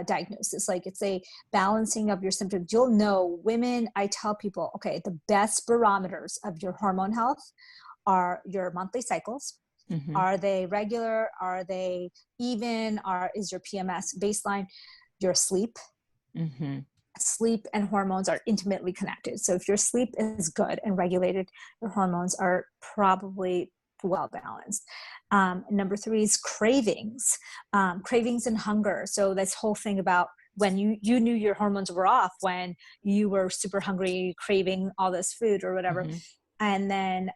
S3: diagnosis. Like it's a balancing of your symptoms. You'll know, women, I tell people, okay, the best barometers of your hormone health are your monthly cycles. Are they regular? Are they even? Is your PMS baseline? Your sleep. Sleep and hormones are intimately connected. So if your sleep is good and regulated, your hormones are probably well balanced. Number 3 is cravings, cravings and hunger. So this whole thing about when you knew your hormones were off, when you were super hungry, craving all this food or whatever. And then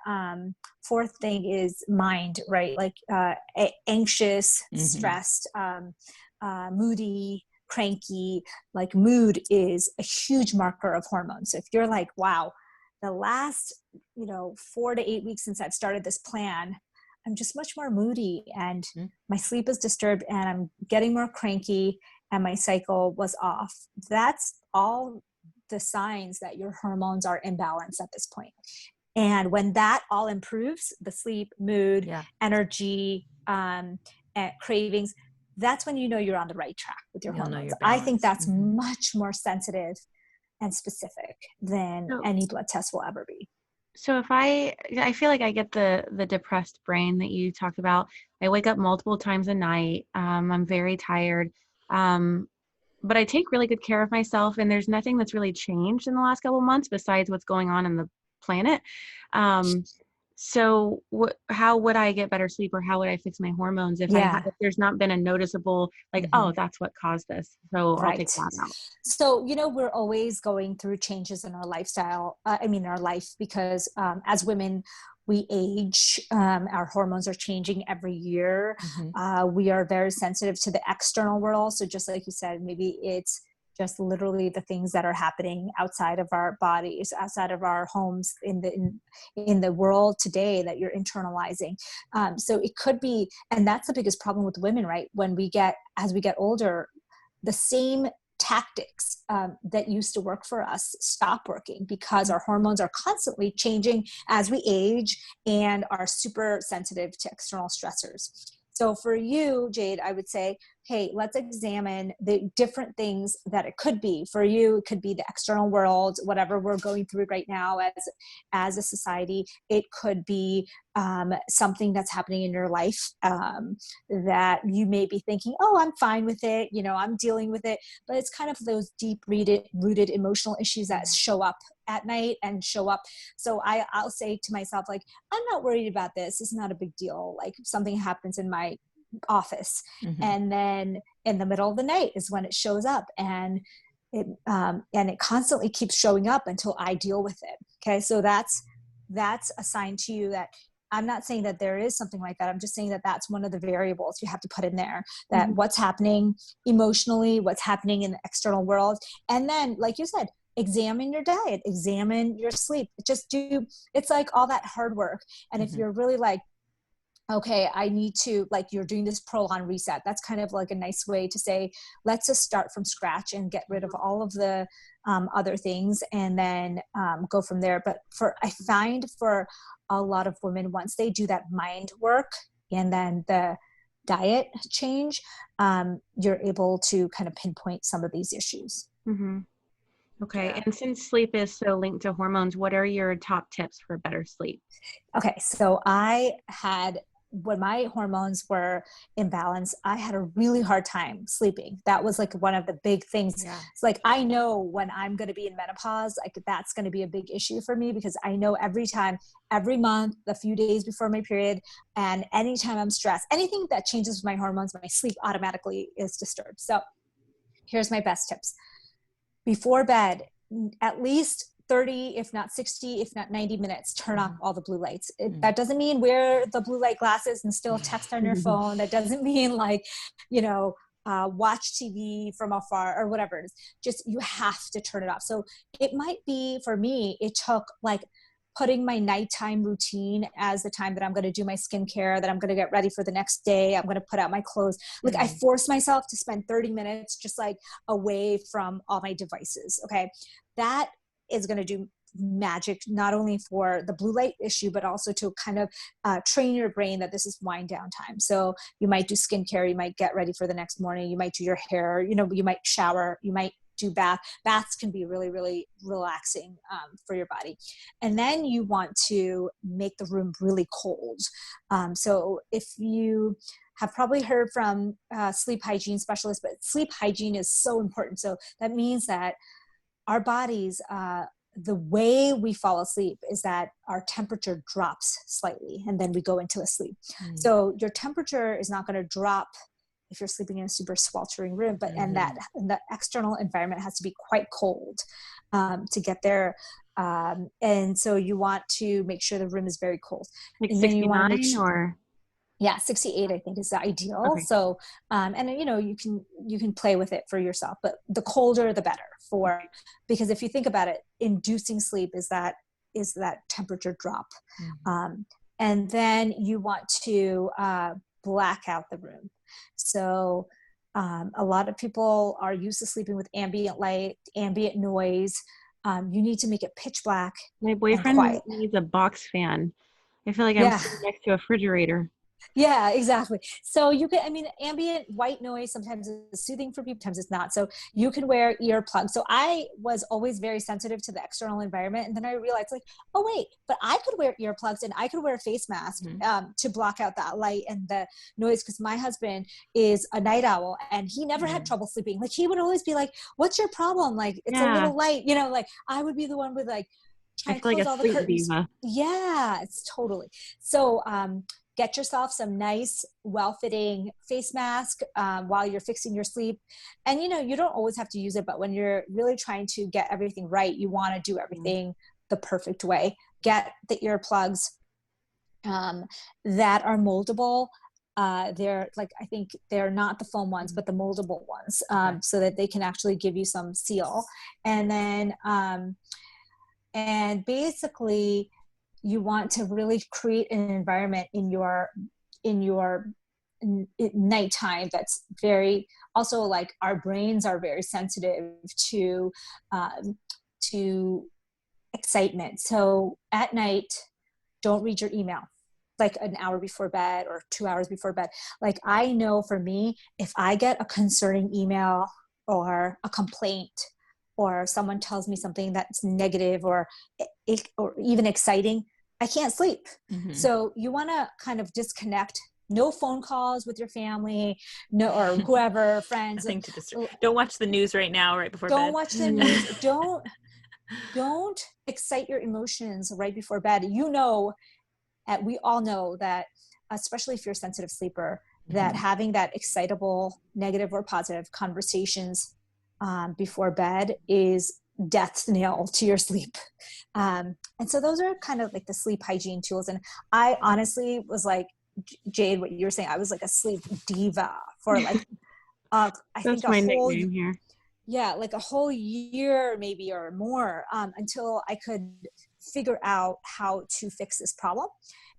S3: 4th thing is mind, right? Like anxious, stressed, moody, cranky. Like mood is a huge marker of hormones. So if you're like, wow, the last 4 to 8 weeks since I've started this plan, I'm just much more moody and my sleep is disturbed and I'm getting more cranky and my cycle was off. That's all the signs that your hormones are imbalanced at this point. And when that all improves, the sleep, mood, energy, cravings, that's when you know you're on the right track with your
S1: You'll know
S3: hormones.
S1: your
S3: I think
S1: balance.
S3: that's much more sensitive and specific than
S2: So,
S3: any blood test will ever be.
S2: so if I feel like I get the depressed brain that you talked about. I wake up multiple times a night. I'm very tired. But I take really good care of myself, and there's nothing that's really changed in the last couple of months besides what's going on in the planet. So how would I get better sleep, or how would I fix my hormones if
S3: Yeah.
S2: if there's not been a noticeable, like, oh, that's what caused this. So I'll take
S3: Right.
S2: that out.
S3: So, we're always going through changes in our lifestyle. Our life, because as women, we age, our hormones are changing every year. We are very sensitive to the external world. So just like you said, maybe it's just literally the things that are happening outside of our bodies, outside of our homes, in the world today that you're internalizing. So it could be, and that's the biggest problem with women, right? As we get older, the same tactics that used to work for us stop working, because our hormones are constantly changing as we age and are super sensitive to external stressors. So for you, Jade, I would say, hey, let's examine the different things that it could be. For you, it could be the external world, whatever we're going through right now as a society. It could be something that's happening in your life that you may be thinking, oh, I'm fine with it. I'm dealing with it. But it's kind of those deep rooted emotional issues that show up at night and show up. So I'll say to myself, like, I'm not worried about this. It's not a big deal. Like, if something happens in my office, and then in the middle of the night is when it shows up, and it constantly keeps showing up until I deal with it. Okay. So that's a sign to you that I'm not saying that there is something like that. I'm just saying that that's one of the variables you have to put in there, that what's happening emotionally, what's happening in the external world. And then, like you said, examine your diet, examine your sleep. It's like all that hard work. And if you're really like, okay, I need to, like, you're doing this prolonged reset. That's kind of like a nice way to say, let's just start from scratch and get rid of all of the other things, and then go from there. But I find for a lot of women, once they do that mind work and then the diet change, you're able to kind of pinpoint some of these issues.
S2: Okay.
S3: Yeah.
S2: And since sleep is so linked to hormones, what are your top tips for better sleep?
S3: Okay. So when my hormones were imbalanced, I had a really hard time sleeping. That was like one of the big things.
S1: Yeah.
S3: It's like, I know when I'm going to be in menopause, like, that's going to be a big issue for me, because I know every month, a few days before my period, and anytime I'm stressed, anything that changes my hormones, my sleep automatically is disturbed. So here's my best tips. Before bed, at least 30, if not 60, if not 90 minutes, turn off all the blue lights. That doesn't mean wear the blue light glasses and still text on your phone. That doesn't mean like, watch TV from afar or whatever it is. Just, you have to turn it off. So it might be, for me, it took like putting my nighttime routine as the time that I'm going to do my skincare, that I'm going to get ready for the next day. I'm going to put out my clothes. Like, I force myself to spend 30 minutes just like away from all my devices. Okay. That is going to do magic, not only for the blue light issue, but also to kind of train your brain that this is wind down time. So you might do skincare, you might get ready for the next morning, you might do your hair, you might shower, you might do baths can be really, really relaxing for your body. And then you want to make the room really cold. So if you have probably heard from sleep hygiene specialists, but sleep hygiene is so important. So that means that our bodies, the way we fall asleep is that our temperature drops slightly, and then we go into a sleep. So your temperature is not going to drop if you're sleeping in a super sweltering room, but and the external environment has to be quite cold to get there. And so you want to make sure the room is very cold.
S2: Like
S3: And then you want to
S2: 69 or?
S3: Yeah, 68, I think, is the ideal.
S2: Okay.
S3: So, and you can play with it for yourself, but the colder, the better because if you think about it, inducing sleep is that temperature drop. And then you want to black out the room. So, a lot of people are used to sleeping with ambient light, ambient noise. You need to make it pitch black.
S2: My boyfriend needs a box fan. I feel like I'm sitting next to a refrigerator.
S3: Yeah, exactly. So you can, I mean, ambient white noise sometimes is soothing for people, sometimes it's not. So you can wear earplugs. So I was always very sensitive to the external environment. And then I realized like, oh wait, but I could wear earplugs and I could wear a face mask to block out that light and the noise. Cause my husband is a night owl and he never had trouble sleeping. Like he would always be like, what's your problem? Like it's a little light, you know, like I would be the one with like, try and close
S2: like
S3: all the curtains. Diva. Yeah, it's totally. So, get yourself some nice, well-fitting face mask while you're fixing your sleep. And, you know, you don't always have to use it, but when you're really trying to get everything right, you want to do everything the perfect way. Get the earplugs that are moldable. They're like, I think they're not the foam ones, but the moldable ones, so that they can actually give you some seal. And then, and basically, you want to really create an environment in your nighttime that's very, also like our brains are very sensitive to excitement. So at night, don't read your email like an hour before bed or 2 hours before bed. Like I know for me, if I get a concerning email or a complaint, or someone tells me something that's negative or even exciting, I can't sleep. So you want to kind of disconnect. No phone calls with your family, no, or whoever, friends.
S1: Nothing to disturb. Don't watch the news right now, right before bed.
S3: Don't watch the news. Don't excite your emotions right before bed. You know, we all know that, especially if you're a sensitive sleeper, that having that excitable, negative or positive conversations before bed is death's knell to your sleep. And so those are kind of like the sleep hygiene tools. And I honestly was like, Jade, what you were saying, I was like a sleep diva for like, I think a whole nickname here. Yeah, like a whole year maybe or more until I could figure out how to fix this problem.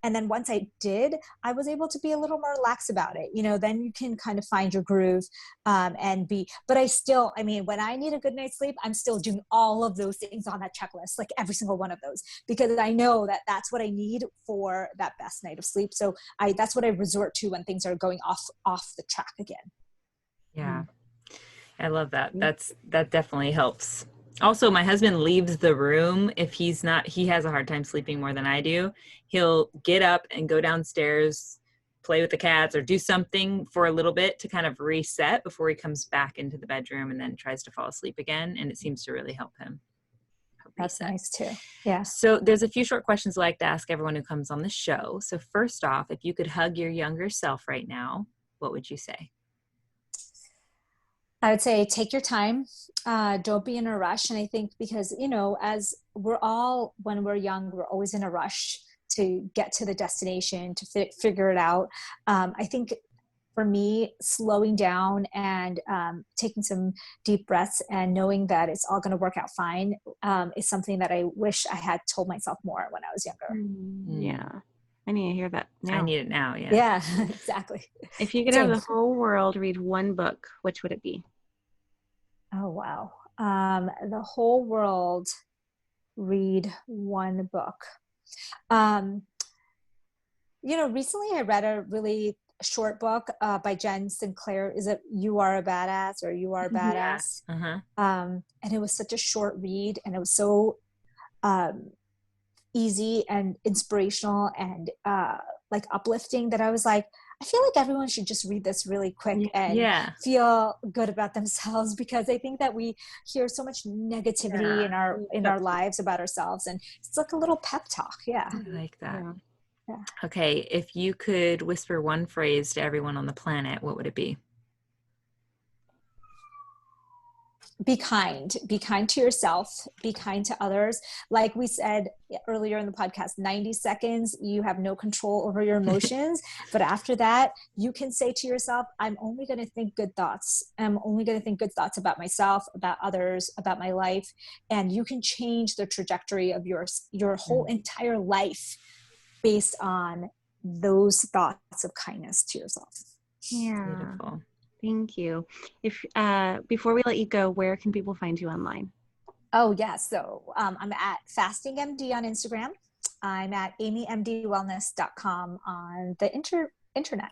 S3: And then once I did, I was able to be a little more relaxed about it. You know, then you can kind of find your groove and be, but I still, I mean, when I need a good night's sleep, I'm still doing all of those things on that checklist, like every single one of those, because I know that that's what I need for that best night of sleep. So that's what I resort to when things are going off the track again.
S1: Yeah. I love that. That definitely helps. Also, my husband leaves the room if he has a hard time sleeping more than I do. He'll get up and go downstairs, play with the cats or do something for a little bit to kind of reset before he comes back into the bedroom and then tries to fall asleep again. And it seems to really help him.
S3: That's nice too. Yeah.
S1: So there's a few short questions I like to ask everyone who comes on the show. So first off, if you could hug your younger self right now, what would you say?
S3: I would say take your time. Don't be in a rush. And I think because, you know, as when we're young, we're always in a rush to get to the destination, to figure it out. I think for me, slowing down and taking some deep breaths and knowing that it's all going to work out fine is something that I wish I had told myself more when I was younger.
S2: Yeah. I need to hear that now.
S1: I need it now, yeah.
S3: Yeah, exactly.
S2: If you could have the whole world read one book, which would it be?
S3: Oh, wow. The whole world read one book. You know, recently I read a really short book by Jen Sinclair. Is it You Are a Badass or You Are a Badass?
S1: Yeah.
S3: And it was such a short read and it was so easy and inspirational and like uplifting that I was like, I feel like everyone should just read this really quick and feel good about themselves, because I think that we hear so much negativity in our lives about ourselves, and it's like a little pep talk. Yeah.
S1: I like that. Yeah. Okay. If you could whisper one phrase to everyone on the planet, what would it be?
S3: Be kind to yourself, be kind to others. Like we said earlier in the podcast, 90 seconds, you have no control over your emotions. But after that, you can say to yourself, I'm only going to think good thoughts. I'm only going to think good thoughts about myself, about others, about my life. And you can change the trajectory of your whole entire life based on those thoughts of kindness to yourself.
S2: Yeah.
S1: Beautiful.
S2: Thank you. If before we let you go, where can people find you online?
S3: Oh, yeah. So I'm at FastingMD on Instagram. I'm at amymdwellness.com on the internet.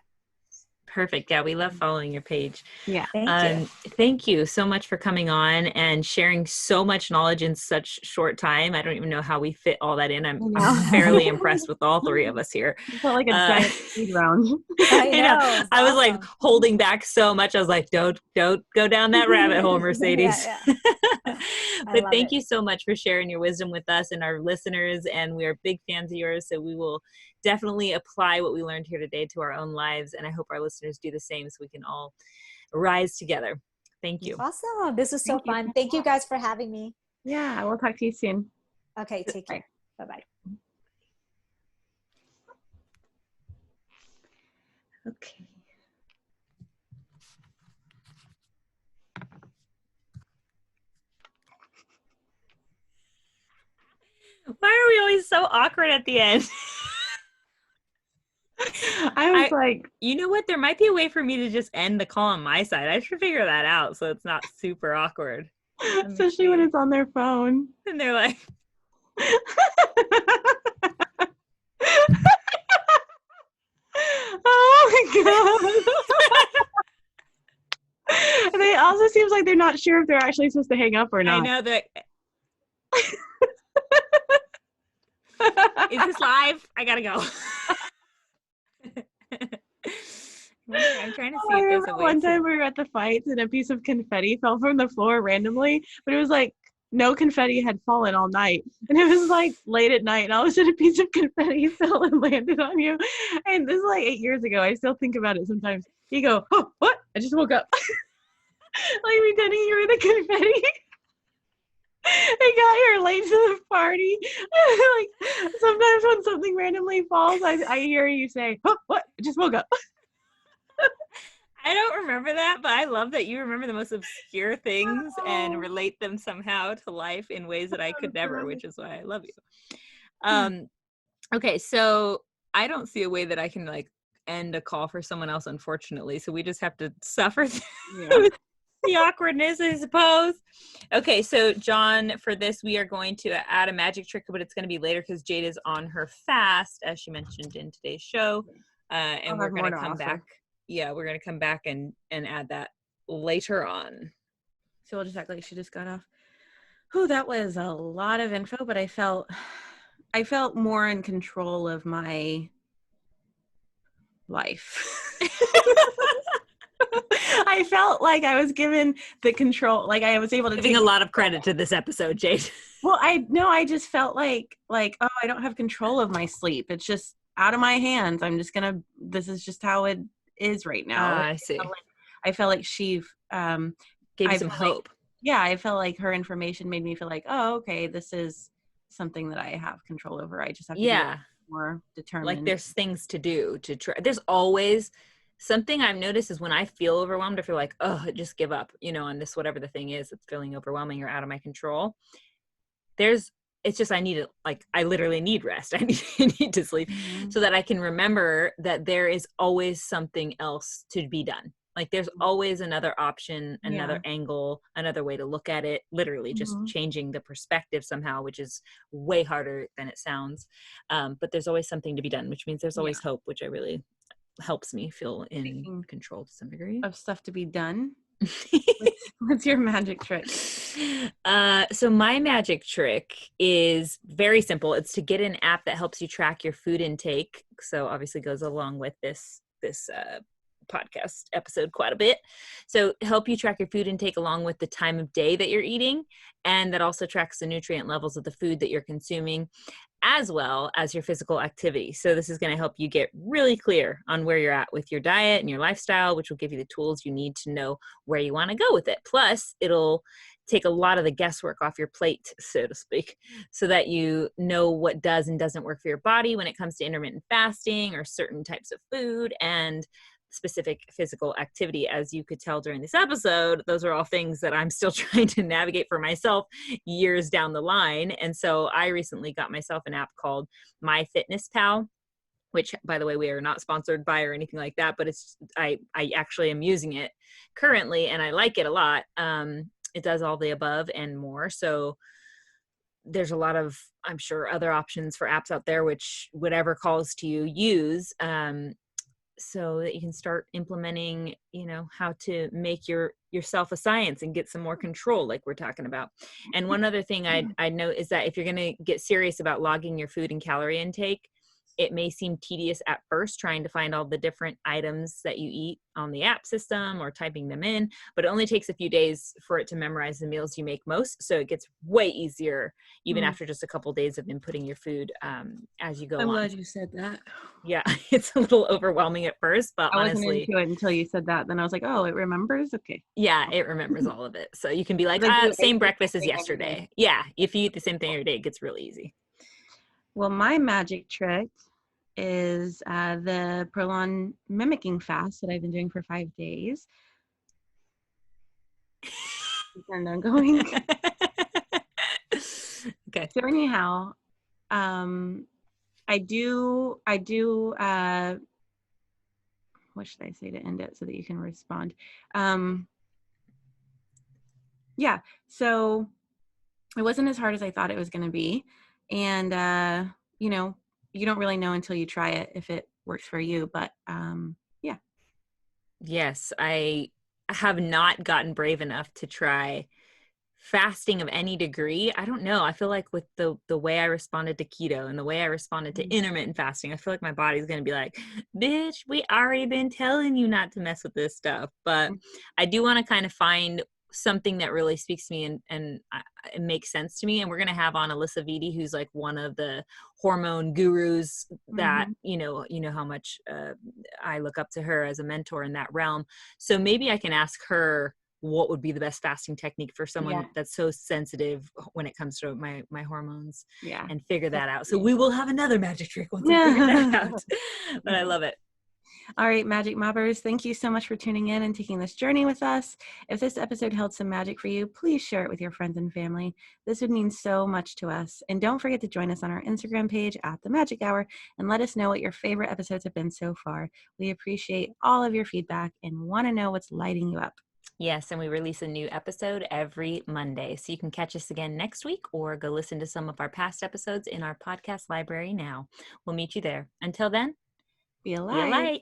S1: Perfect. Yeah, we love following your page.
S2: Yeah.
S3: Thank you.
S1: Thank you so much for coming on and sharing so much knowledge in such short time. I don't even know how we fit all that in. I'm fairly impressed with all three of us here.
S2: It felt like a giant speed round.
S3: I know. It's
S1: I was like
S3: awesome.
S1: holding back so much. I was like, don't go down that rabbit hole, Mercedes.
S3: Yeah.
S1: But
S3: love
S1: thank
S3: it.
S1: you so much for sharing your wisdom with us and our listeners. And we are big fans of yours. So we will definitely apply what we learned here today to our own lives. And I hope our listeners do the same so we can all rise together. Thank you.
S3: Awesome. This is so fun. Thank you guys for having me.
S2: Yeah, we'll talk to you soon.
S3: Okay, take care. Bye-bye.
S1: Okay. Why are we always so awkward at the end?
S2: I was like,
S1: you know what? There might be a way for me to just end the call on my side. I should figure that out so it's not super awkward.
S2: especially when it's on their phone.
S1: And they're like,
S2: oh my God. They also seems like they're not sure if they're actually supposed to hang up or not.
S1: I know that. Is this live? I gotta go. I'm trying to see
S2: I
S1: if there's a
S2: remember
S1: way
S2: one
S1: to...
S2: time we were at the fights and a piece of confetti fell from the floor randomly, but it was like no confetti had fallen all night. And it was like late at night and all of a sudden a piece of confetti fell and landed on you. And this is like 8 years ago. I still think about it sometimes. You go, oh, what? I just woke up. Like pretending you were the confetti. I got here late to the party. Like sometimes when something randomly falls, I hear you say, oh, what? I just woke up.
S1: I don't remember that, but I love that you remember the most obscure things and relate them somehow to life in ways that I could never, which is why I love you. Okay, so I don't see a way that I can like end a call for someone else, unfortunately. So we just have to suffer through the awkwardness, I suppose. Okay, so John, for this, we are going to add a magic trick, but it's going to be later because Jade is on her fast, as she mentioned in today's show. And we're going to come back. Yeah, we're going to come back and add that later on.
S2: So we'll just act like she just got off. Oh, that was a lot of info, but I felt more in control of my life. I felt like I was given the control, like I was able to
S1: giving a lot of credit to this episode, Jade.
S2: Well, I just felt like, oh, I don't have control of my sleep. It's just out of my hands. This is just how it is right now.
S1: I see.
S2: I felt like she
S1: gave you some hope.
S2: I felt like her information made me feel like, oh, okay, this is something that I have control over. I just have to be more determined.
S1: Like there's things to do to try. There's always something I've noticed is when I feel overwhelmed, I feel like, oh, just give up, on this, whatever the thing is that's feeling overwhelming or out of my control. It's just, I literally need rest. I need to sleep so that I can remember that there is always something else to be done. Like there's always another option, another angle, another way to look at it, literally just changing the perspective somehow, which is way harder than it sounds. But there's always something to be done, which means there's always hope, which I really helps me feel in control to some degree.
S2: Of stuff to be done. What's your magic trick?
S1: So my magic trick is very simple. It's to get an app that helps you track your food intake. So obviously goes along with this podcast episode quite a bit. So help you track your food intake along with the time of day that you're eating. And that also tracks the nutrient levels of the food that you're consuming, as well as your physical activity. So this is going to help you get really clear on where you're at with your diet and your lifestyle, which will give you the tools you need to know where you want to go with it. Plus, it'll take a lot of the guesswork off your plate, so to speak, so that you know what does and doesn't work for your body when it comes to intermittent fasting or certain types of food and specific physical activity. As you could tell during this episode, those are all things that I'm still trying to navigate for myself years down the line. And so I recently got myself an app called MyFitnessPal, which, by the way, we are not sponsored by or anything like that, but I actually am using it currently and I like it a lot. It does all the above and more. So there's a lot of, I'm sure, other options for apps out there, which whatever calls to you, use. so that you can start implementing, how to make yourself a science and get some more control, like we're talking about. And one other thing I know is that if you're going to get serious about logging your food and calorie intake, it may seem tedious at first trying to find all the different items that you eat on the app system or typing them in, but it only takes a few days for it to memorize the meals you make most. So it gets way easier even after just a couple of days of inputting your food as you go
S2: I'm
S1: on.
S2: glad you said that.
S1: Yeah, it's a little overwhelming at first, but
S2: I wasn't
S1: honestly,
S2: into it until you said that. Then I was like, oh, it remembers? Okay.
S1: yeah, it remembers all of it. So you can be like,
S2: I
S1: same
S2: do the
S1: breakfast
S2: same
S1: as
S2: thing every day.
S1: yesterday. Yeah, if you eat the same thing every day, it gets really easy.
S2: Well, my magic trick is the prolonged mimicking fast that I've been doing for 5 days. And I'm going.
S1: Okay.
S2: So anyhow, I do, what should I say to end it so that you can respond? Yeah, so it wasn't as hard as I thought it was going to be. And, you don't really know until you try it if it works for you. But yeah.
S1: Yes, I have not gotten brave enough to try fasting of any degree. I don't know. I feel like with the way I responded to keto and the way I responded to intermittent fasting, I feel like my body's going to be like, bitch, we already been telling you not to mess with this stuff. But I do want to kind of find something that really speaks to me and it makes sense to me. And we're going to have on Alyssa Vitti, who's like one of the hormone gurus that, you know how much I look up to her as a mentor in that realm. So maybe I can ask her what would be the best fasting technique for someone that's so sensitive when it comes to my hormones, and figure that out. So we will have another magic trick once we figure that out. But I love it.
S2: All right, Magic Mobbers, thank you so much for tuning in and taking this journey with us. If this episode held some magic for you, please share it with your friends and family. This would mean so much to us. And don't forget to join us on our Instagram page at The Magic Hour and let us know what your favorite episodes have been so far. We appreciate all of your feedback and want to know what's lighting you up.
S1: Yes, and we release a new episode every Monday. So you can catch us again next week or go listen to some of our past episodes in our podcast library now. We'll meet you there. Until then,
S2: be a light.
S1: Be a light.